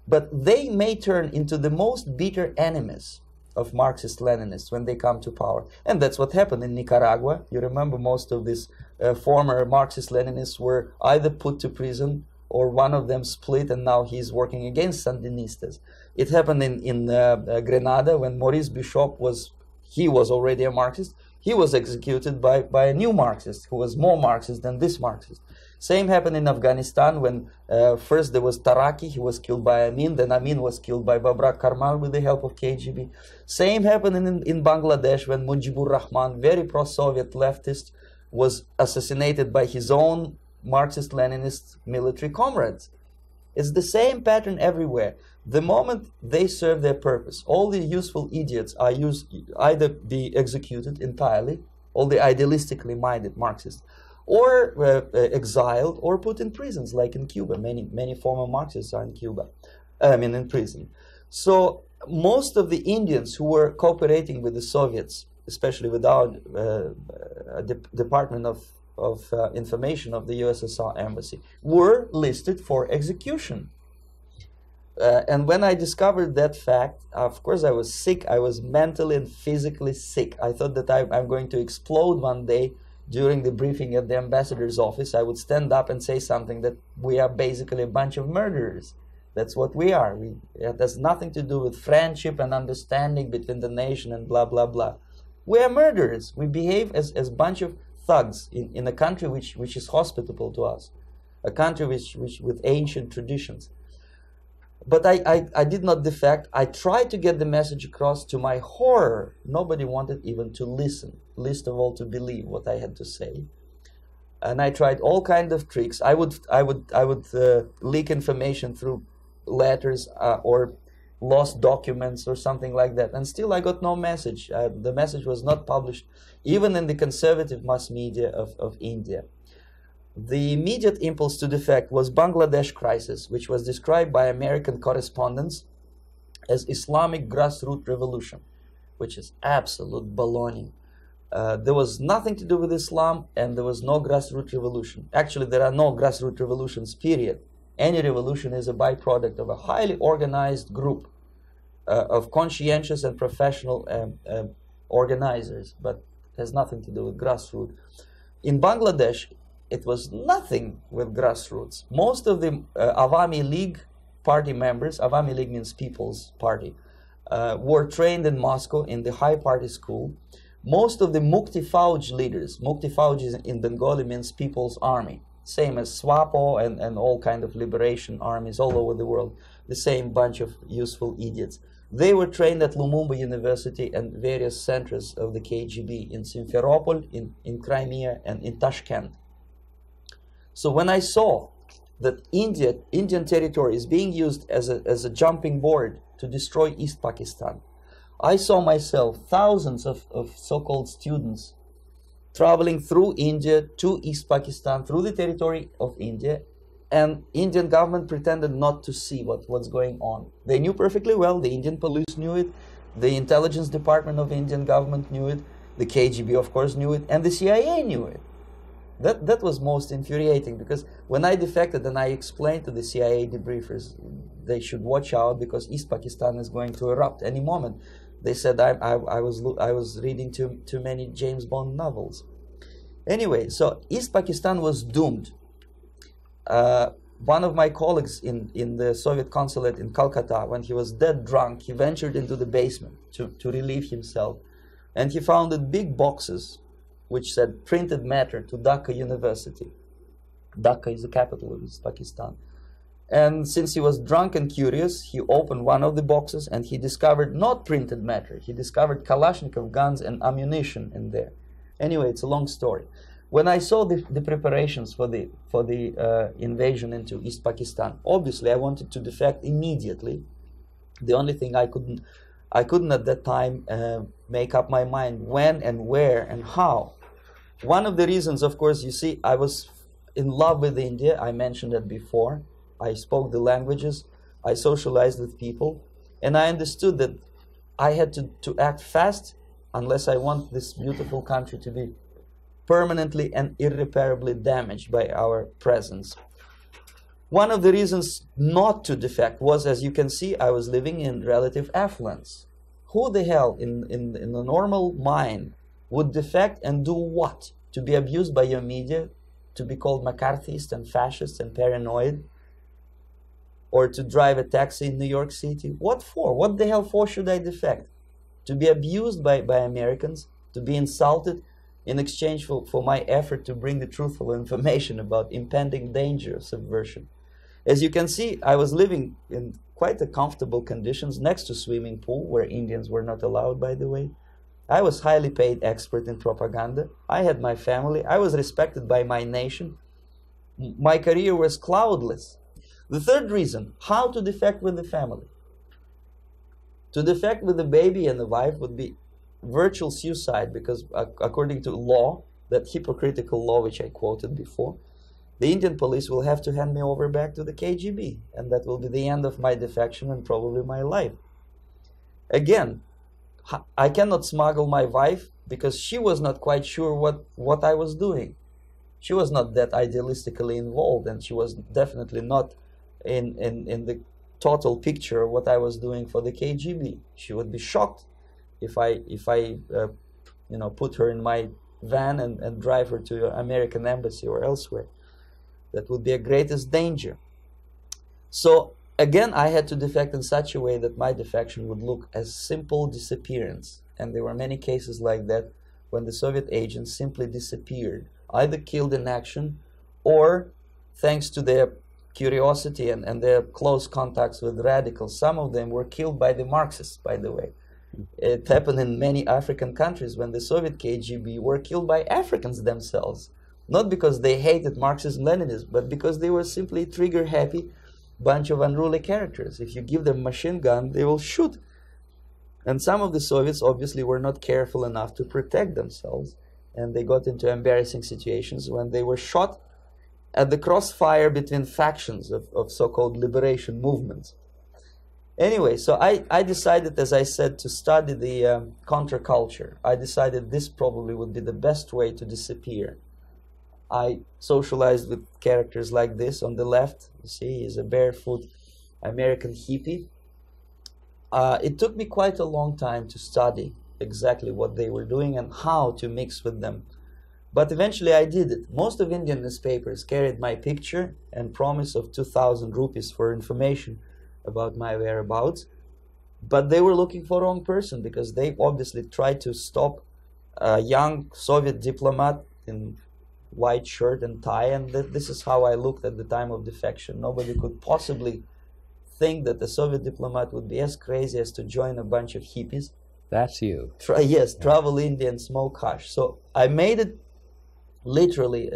But they may turn into the most bitter enemies of Marxist-Leninists when they come to power. And that's what happened in Nicaragua. You remember most of these former Marxist-Leninists were either put to prison or one of them split, and now he's working against Sandinistas. It happened in Grenada when Maurice Bishop was already a Marxist. He was executed by a new Marxist who was more Marxist than this Marxist. Same happened in Afghanistan when first there was Taraki, he was killed by Amin, then Amin was killed by Babrak Karmal with the help of KGB. Same happened in Bangladesh when Mujibur Rahman, very pro-Soviet leftist, was assassinated by his own Marxist-Leninist military comrades. It's the same pattern everywhere. The moment they serve their purpose, all the useful idiots are either be executed entirely, all the idealistically minded Marxists, or exiled or put in prisons, like in Cuba. Many former Marxists are in Cuba, in prison. So most of the Indians who were cooperating with the Soviets, especially with our Department of Information of the USSR Embassy, were listed for execution. And when I discovered that fact, of course I was sick. I was mentally and physically sick. I thought that I'm going to explode one day during the briefing at the ambassador's office. I would stand up and say something that we are basically a bunch of murderers. That's what we are. It has nothing to do with friendship and understanding between the nation and blah, blah, blah. We are murderers. We behave as a bunch of thugs in a country which is hospitable to us, a country which with ancient traditions. But I did not defect. I tried to get the message across. To my horror, nobody wanted even to listen, least of all to believe what I had to say. And I tried all kinds of tricks. I would leak information through letters or lost documents or something like that, and still I got no message. The message was not published even in the conservative mass media of India. The immediate impulse to defect was Bangladesh crisis, which was described by American correspondents as Islamic grassroots revolution, which is absolute baloney. There was nothing to do with Islam, and there was no grassroots revolution. Actually, there are no grassroots revolutions, period. Any revolution is a byproduct of a highly organized group of conscientious and professional organizers, but it has nothing to do with grassroots. In Bangladesh, it was nothing with grassroots. Most of the Awami League party members, Awami League means People's Party, were trained in Moscow in the High Party School. Most of the Mukti Fauj leaders, Mukti Fauj in Bengali means People's Army, same as SWAPO and all kind of liberation armies all over the world, the same bunch of useful idiots. They were trained at Lumumba University and various centers of the KGB in Simferopol, in Crimea, and in Tashkent. So when I saw that Indian territory is being used as a jumping board to destroy East Pakistan, I saw myself thousands of so-called students traveling through India to East Pakistan, through the territory of India, and Indian government pretended not to see what's going on. They knew perfectly well, the Indian police knew it, the intelligence department of the Indian government knew it, the KGB of course knew it, and the CIA knew it. That was most infuriating, because when I defected and I explained to the CIA debriefers they should watch out because East Pakistan is going to erupt any moment, they said I was reading too many James Bond novels. Anyway, so East Pakistan was doomed. One of my colleagues in the Soviet consulate in Calcutta, when he was dead drunk, he ventured into the basement to relieve himself, and he found big boxes which said printed matter to Dhaka University. Dhaka is the capital of East Pakistan. And since he was drunk and curious, he opened one of the boxes and he discovered not printed matter. He discovered Kalashnikov guns and ammunition in there. Anyway, it's a long story. When I saw the preparations for the invasion into East Pakistan, obviously I wanted to defect immediately. The only thing I couldn't at that time make up my mind when and where and how. One of the reasons, of course, you see, I was in love with India. I mentioned that before. I spoke the languages. I socialized with people. And I understood that I had to act fast unless I want this beautiful country to be permanently and irreparably damaged by our presence. One of the reasons not to defect was, as you can see, I was living in relative affluence. Who the hell in a normal mind would defect and do what? To be abused by your media, to be called McCarthyist and fascist and paranoid, or to drive a taxi in New York City? What for? What the hell for should I defect? To be abused by Americans, to be insulted in exchange for my effort to bring the truthful information about impending danger of subversion. As you can see, I was living in quite a comfortable conditions next to swimming pool, where Indians were not allowed, by the way. I was highly paid expert in propaganda. I had my family. I was respected by my nation. My career was cloudless. The third reason, how to defect with the family. To defect with the baby and the wife would be virtual suicide, because according to law, that hypocritical law which I quoted before, the Indian police will have to hand me over back to the KGB, and that will be the end of my defection and probably my life. Again, I cannot smuggle my wife because she was not quite sure what I was doing. She was not that idealistically involved, and she was definitely not in the total picture of what I was doing for the KGB. She would be shocked if I put her in my van and drive her to American embassy or elsewhere. That would be a greatest danger. So again, I had to defect in such a way that my defection would look as simple disappearance. And there were many cases like that when the Soviet agents simply disappeared, either killed in action or, thanks to their curiosity and their close contacts with radicals, some of them were killed by the Marxists, by the way. It happened in many African countries when the Soviet KGB were killed by Africans themselves. Not because they hated Marxism-Leninism, but because they were simply trigger-happy bunch of unruly characters. If you give them a machine gun, they will shoot. And some of the Soviets obviously were not careful enough to protect themselves, and they got into embarrassing situations when they were shot at the crossfire between factions of so-called liberation movements. Anyway, so I decided, as I said, to study the counterculture. I decided this probably would be the best way to disappear. I socialized with characters like this. On the left, you see, he's a barefoot American hippie. It took me quite a long time to study exactly what they were doing and how to mix with them. But eventually I did it. Most of Indian newspapers carried my picture and promise of 2,000 rupees for information about my whereabouts. But they were looking for the wrong person, because they obviously tried to stop a young Soviet diplomat in white shirt and tie, and this is how I looked at the time of defection. Nobody could possibly think that a Soviet diplomat would be as crazy as to join a bunch of hippies. That's you. Travel India and smoke hash. So I made it literally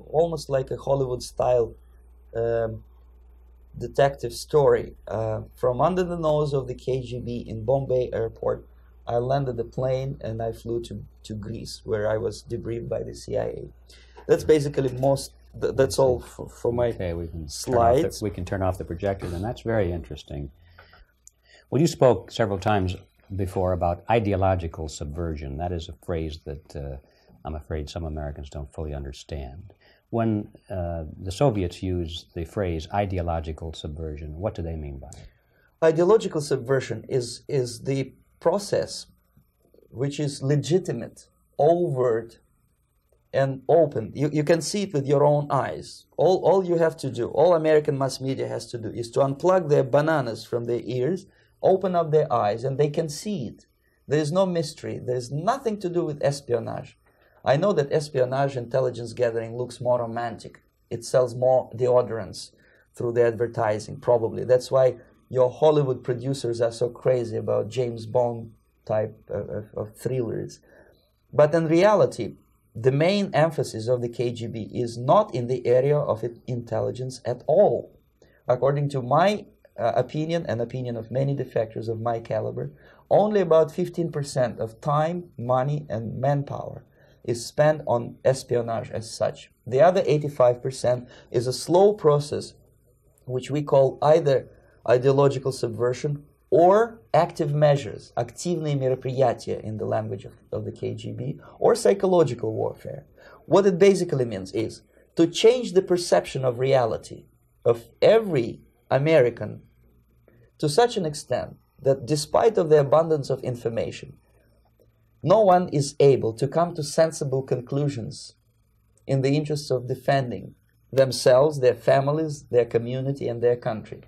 almost like a Hollywood-style detective story. From under the nose of the KGB in Bombay airport, I landed the plane and I flew to Greece, where I was debriefed by the CIA. That's basically that's all for my slides. We can turn off the projector, and that's very interesting. Well, you spoke several times before about ideological subversion. That is a phrase that I'm afraid some Americans don't fully understand. When the Soviets use the phrase ideological subversion, what do they mean by it? Ideological subversion is the process which is legitimate, overt, and open. You can see it with your own eyes. All you have to do, all American mass media has to do, is to unplug their bananas from their ears, open up their eyes, and they can see it. There is no mystery. There is nothing to do with espionage. I know that espionage intelligence gathering looks more romantic. It sells more deodorants through the advertising, probably. That's why your Hollywood producers are so crazy about James Bond type of thrillers. But in reality, the main emphasis of the KGB is not in the area of intelligence at all. According to my opinion and opinion of many defectors of my caliber, only about 15% of time, money, and manpower is spent on espionage as such. The other 85% is a slow process which we call either ideological subversion or active measures, активные мероприятия in the language of the KGB, or psychological warfare. What it basically means is to change the perception of reality of every American to such an extent that despite of the abundance of information, no one is able to come to sensible conclusions in the interests of defending themselves, their families, their community, and their country.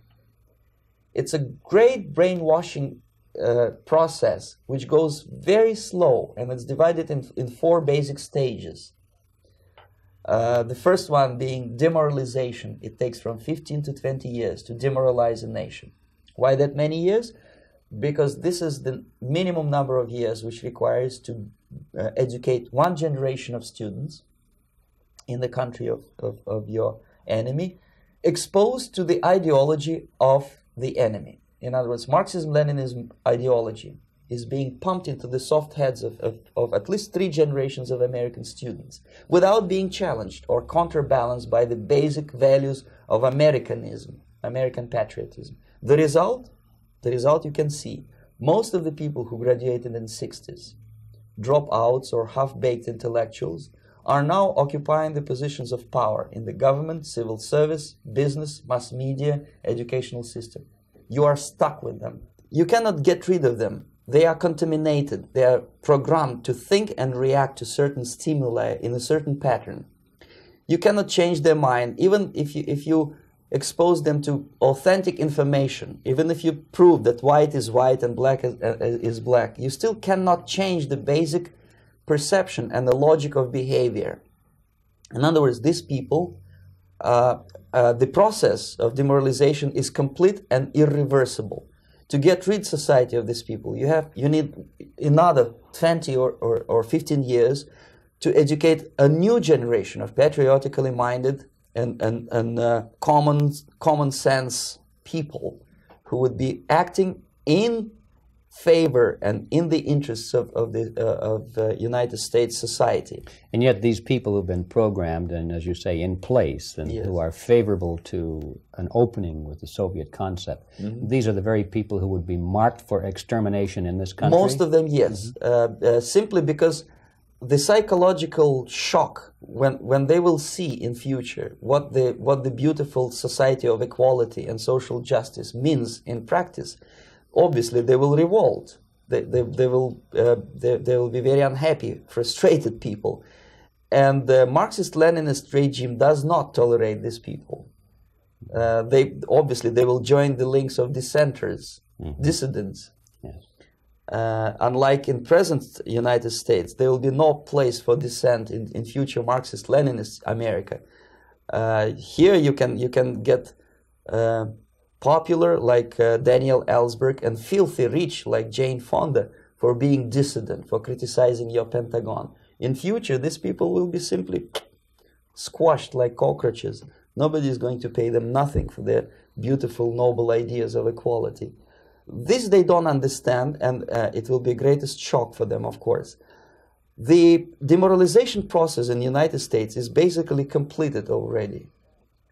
It's a great brainwashing process which goes very slow, and it's divided in 4 basic stages. The first one being demoralization. It takes from 15 to 20 years to demoralize a nation. Why that many years? Because this is the minimum number of years which requires to educate one generation of students in the country of your enemy. exposed to the ideology of the enemy. In other words, Marxism-Leninism ideology is being pumped into the soft heads of at least 3 generations of American students without being challenged or counterbalanced by the basic values of Americanism, American patriotism. The result you can see. Most of the people who graduated in the 60s, dropouts or half-baked intellectuals, are now occupying the positions of power in the government, civil service, business, mass media, educational system. You are stuck with them. You cannot get rid of them. They are contaminated. They are programmed to think and react to certain stimuli in a certain pattern. You cannot change their mind, even if you expose them to authentic information, even if you prove that white is white and black is black. You still cannot change the basic perception and the logic of behavior. In other words, these people, the process of demoralization is complete and irreversible. To get rid of society of these people, you need another 20 or 15 years to educate a new generation of patriotically minded and common sense people who would be acting in favor and in the interests of the United States society. And yet these people who've been programmed and, as you say, in place and Yes. who are favorable to an opening with the Soviet concept, these are the very people who would be marked for extermination in this country? Most of them, yes. Simply because the psychological shock when they will see in future what the beautiful society of equality and social justice means in practice, obviously they will revolt. They will be very unhappy, frustrated people, and the Marxist-Leninist regime does not tolerate these people. They will join the links of dissenters, dissidents. Yes. Unlike in present United States, there will be no place for dissent in future Marxist-Leninist America. Here you can get popular like Daniel Ellsberg and filthy rich like Jane Fonda for being dissident, for criticizing your Pentagon. In future, these people will be simply squashed like cockroaches. Nobody is going to pay them nothing for their beautiful, noble ideas of equality. This they don't understand, and it will be a greatest shock for them, of course. The demoralization process in the United States is basically completed already.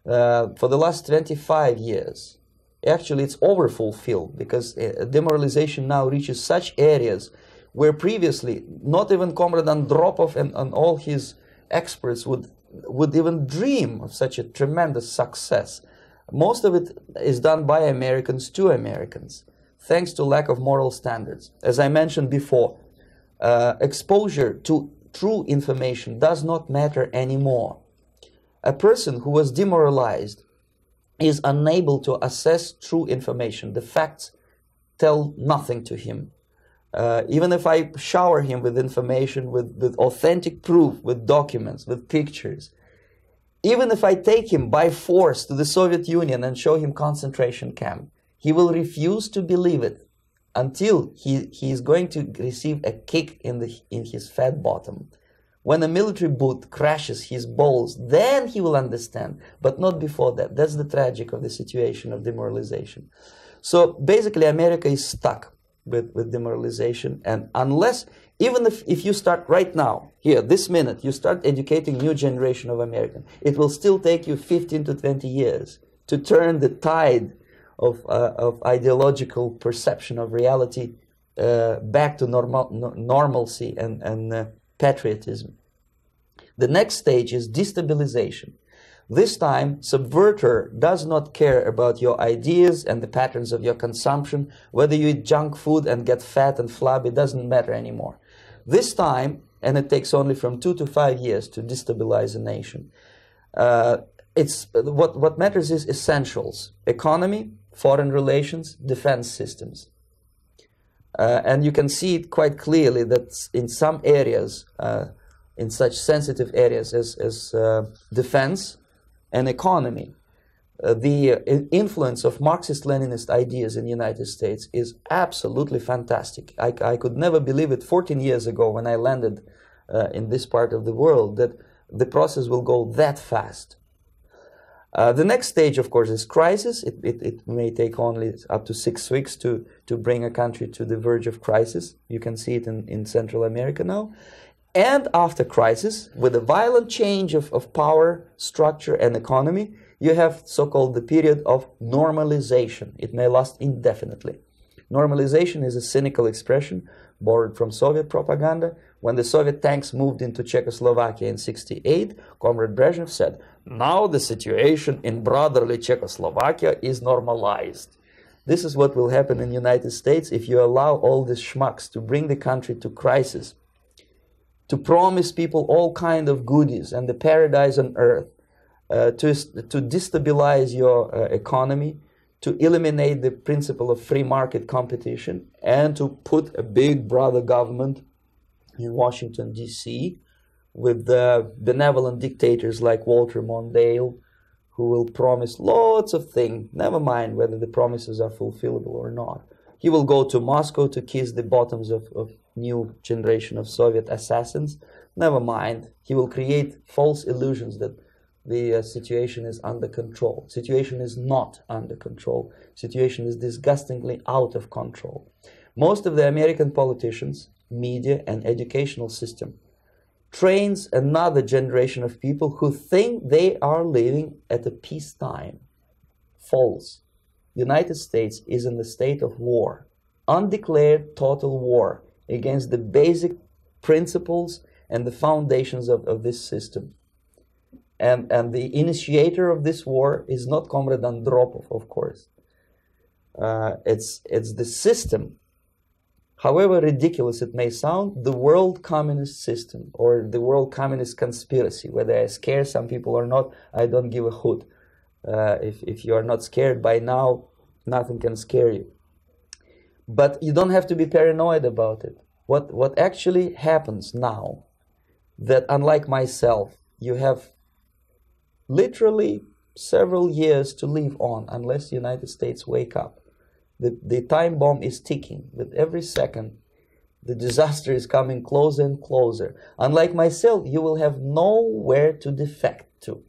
For the last 25 years. Actually, it's overfulfilled because demoralization now reaches such areas where previously not even Comrade Andropov and all his experts would even dream of such a tremendous success. Most of it is done by Americans to Americans, thanks to lack of moral standards. As I mentioned before, exposure to true information does not matter anymore. A person who was demoralized is unable to assess true information. The facts tell nothing to him. Even if I shower him with information, with authentic proof, with documents, with pictures, even if I take him by force to the Soviet Union and show him concentration camp, he will refuse to believe it until he is going to receive a kick in his fat bottom. When a military boot crashes his balls, then he will understand, but not before that. That's the tragic of the situation of demoralization. So basically, America is stuck with demoralization, and unless, even if you start right now, here, this minute, you start educating new generation of Americans, it will still take you 15 to 20 years to turn the tide of ideological perception of reality back to normalcy and patriotism. The next stage is destabilization. This time, subverter does not care about your ideas and the patterns of your consumption. Whether you eat junk food and get fat and flabby doesn't matter anymore. This time, and it takes only from 2 to 5 years to destabilize a nation, what matters is essentials: economy, foreign relations, defense systems. And you can see it quite clearly that in some areas, in such sensitive areas as defense and economy, the influence of Marxist-Leninist ideas in the United States is absolutely fantastic. I could never believe it 14 years ago when I landed in this part of the world that the process will go that fast. The next stage, of course, is crisis. It may take only up to 6 weeks to bring a country to the verge of crisis. You can see it in Central America now. And after crisis, with a violent change of power, structure, and economy, you have so-called the period of normalization. It may last indefinitely. Normalization is a cynical expression borrowed from Soviet propaganda. When the Soviet tanks moved into Czechoslovakia in '68, Comrade Brezhnev said, "Now the situation in brotherly Czechoslovakia is normalized." This is what will happen in the United States if you allow all these schmucks to bring the country to crisis, to promise people all kind of goodies and the paradise on earth, to destabilize your economy, to eliminate the principle of free market competition, and to put a big brother government in Washington, D.C., with benevolent dictators like Walter Mondale, who will promise lots of things, never mind whether the promises are fulfillable or not. He will go to Moscow to kiss the bottoms of new generation of Soviet assassins, never mind. He will create false illusions that the situation is under control. Situation is not under control. Situation is disgustingly out of control. Most of the American politicians, media, and educational system trains another generation of people who think they are living at a peacetime. False. United States is in the state of war, undeclared total war against the basic principles and the foundations of this system. And the initiator of this war is not Comrade Andropov, of course. It's the system. However ridiculous it may sound, the world communist system or the world communist conspiracy, whether I scare some people or not, I don't give a hoot. If you are not scared by now, nothing can scare you. But you don't have to be paranoid about it. What actually happens now, that unlike myself, you have literally several years to live on unless the United States wake up. The time bomb is ticking. With every second, the disaster is coming closer and closer. Unlike myself, you will have nowhere to defect to,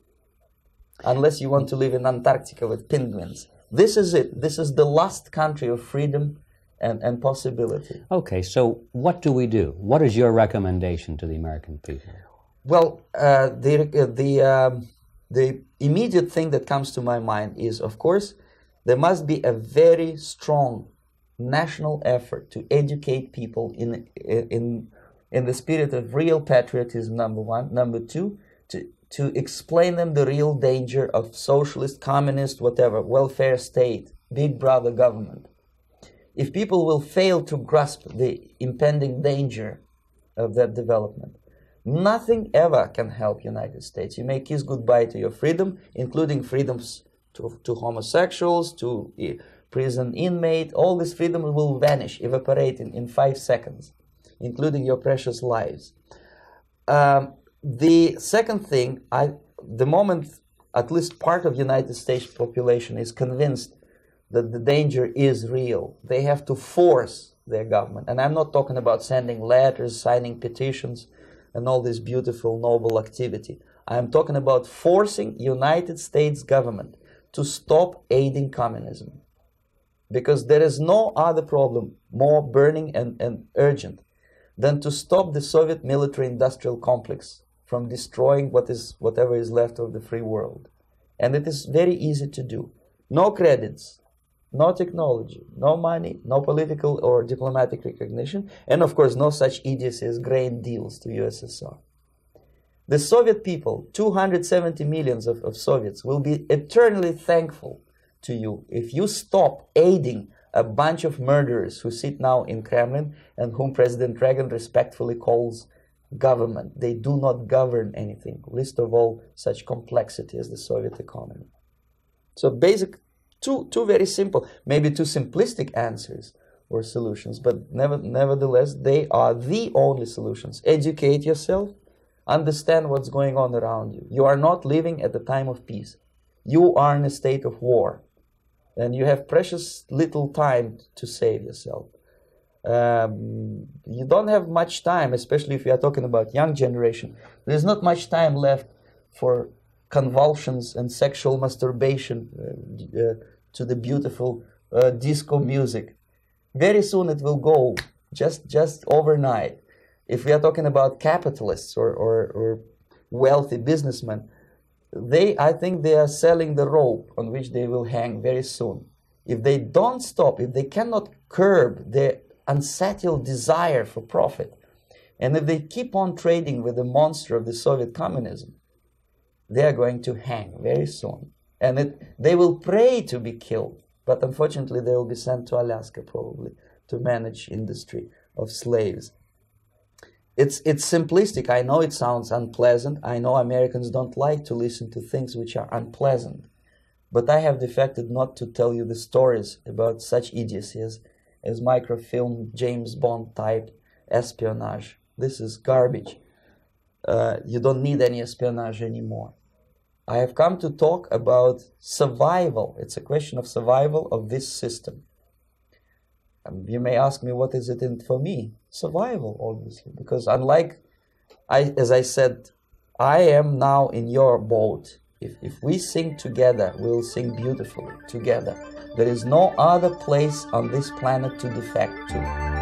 unless you want to live in Antarctica with penguins. This is it. This is the last country of freedom and possibility. Okay, so what do we do? What is your recommendation to the American people? Well, the immediate thing that comes to my mind is, of course, there must be a very strong national effort to educate people in the spirit of real patriotism, number one. Number two, to explain them the real danger of socialist, communist, whatever, welfare state, big brother government. If people will fail to grasp the impending danger of that development, nothing ever can help United States. You may kiss goodbye to your freedom, including freedoms to homosexuals, to prison inmate. All this freedom will vanish, evaporate in 5 seconds, including your precious lives. The second thing, the moment at least part of United States population is convinced that the danger is real, they have to force their government. And I'm not talking about sending letters, signing petitions, and all this beautiful, noble activity. I'm talking about forcing United States government to stop aiding communism. Because there is no other problem more burning and urgent than to stop the Soviet military-industrial complex from destroying whatever is left of the free world. And it is very easy to do. No credits, no technology, no money, no political or diplomatic recognition, and of course no such idiocy as grain deals to USSR. The Soviet people, 270 millions of Soviets, will be eternally thankful to you if you stop aiding a bunch of murderers who sit now in Kremlin and whom President Reagan respectfully calls government. They do not govern anything, least of all such complexity as the Soviet economy. So basic, two very simple, maybe too simplistic answers or solutions, but nevertheless, they are the only solutions. Educate yourself. Understand what's going on around you. You are not living at the time of peace. You are in a state of war. And you have precious little time to save yourself. You don't have much time, especially if you are talking about young generation. There's not much time left for convulsions and sexual masturbation to the beautiful disco music. Very soon it will go, just overnight. If we are talking about capitalists or wealthy businessmen, I think they are selling the rope on which they will hang very soon. If they don't stop, if they cannot curb their unsettled desire for profit, and if they keep on trading with the monster of the Soviet communism, they are going to hang very soon. And they will pray to be killed, but unfortunately they will be sent to Alaska probably to manage industry of slaves. It's simplistic. I know it sounds unpleasant. I know Americans don't like to listen to things which are unpleasant. But I have defected not to tell you the stories about such idiocies as microfilm, James Bond type espionage. This is garbage. You don't need any espionage anymore. I have come to talk about survival. It's a question of survival of this system. You may ask me, what is it in for me? Survival, obviously, because unlike, as I said, I am now in your boat. If we sing together, we'll sing beautifully together. There is no other place on this planet to defect to.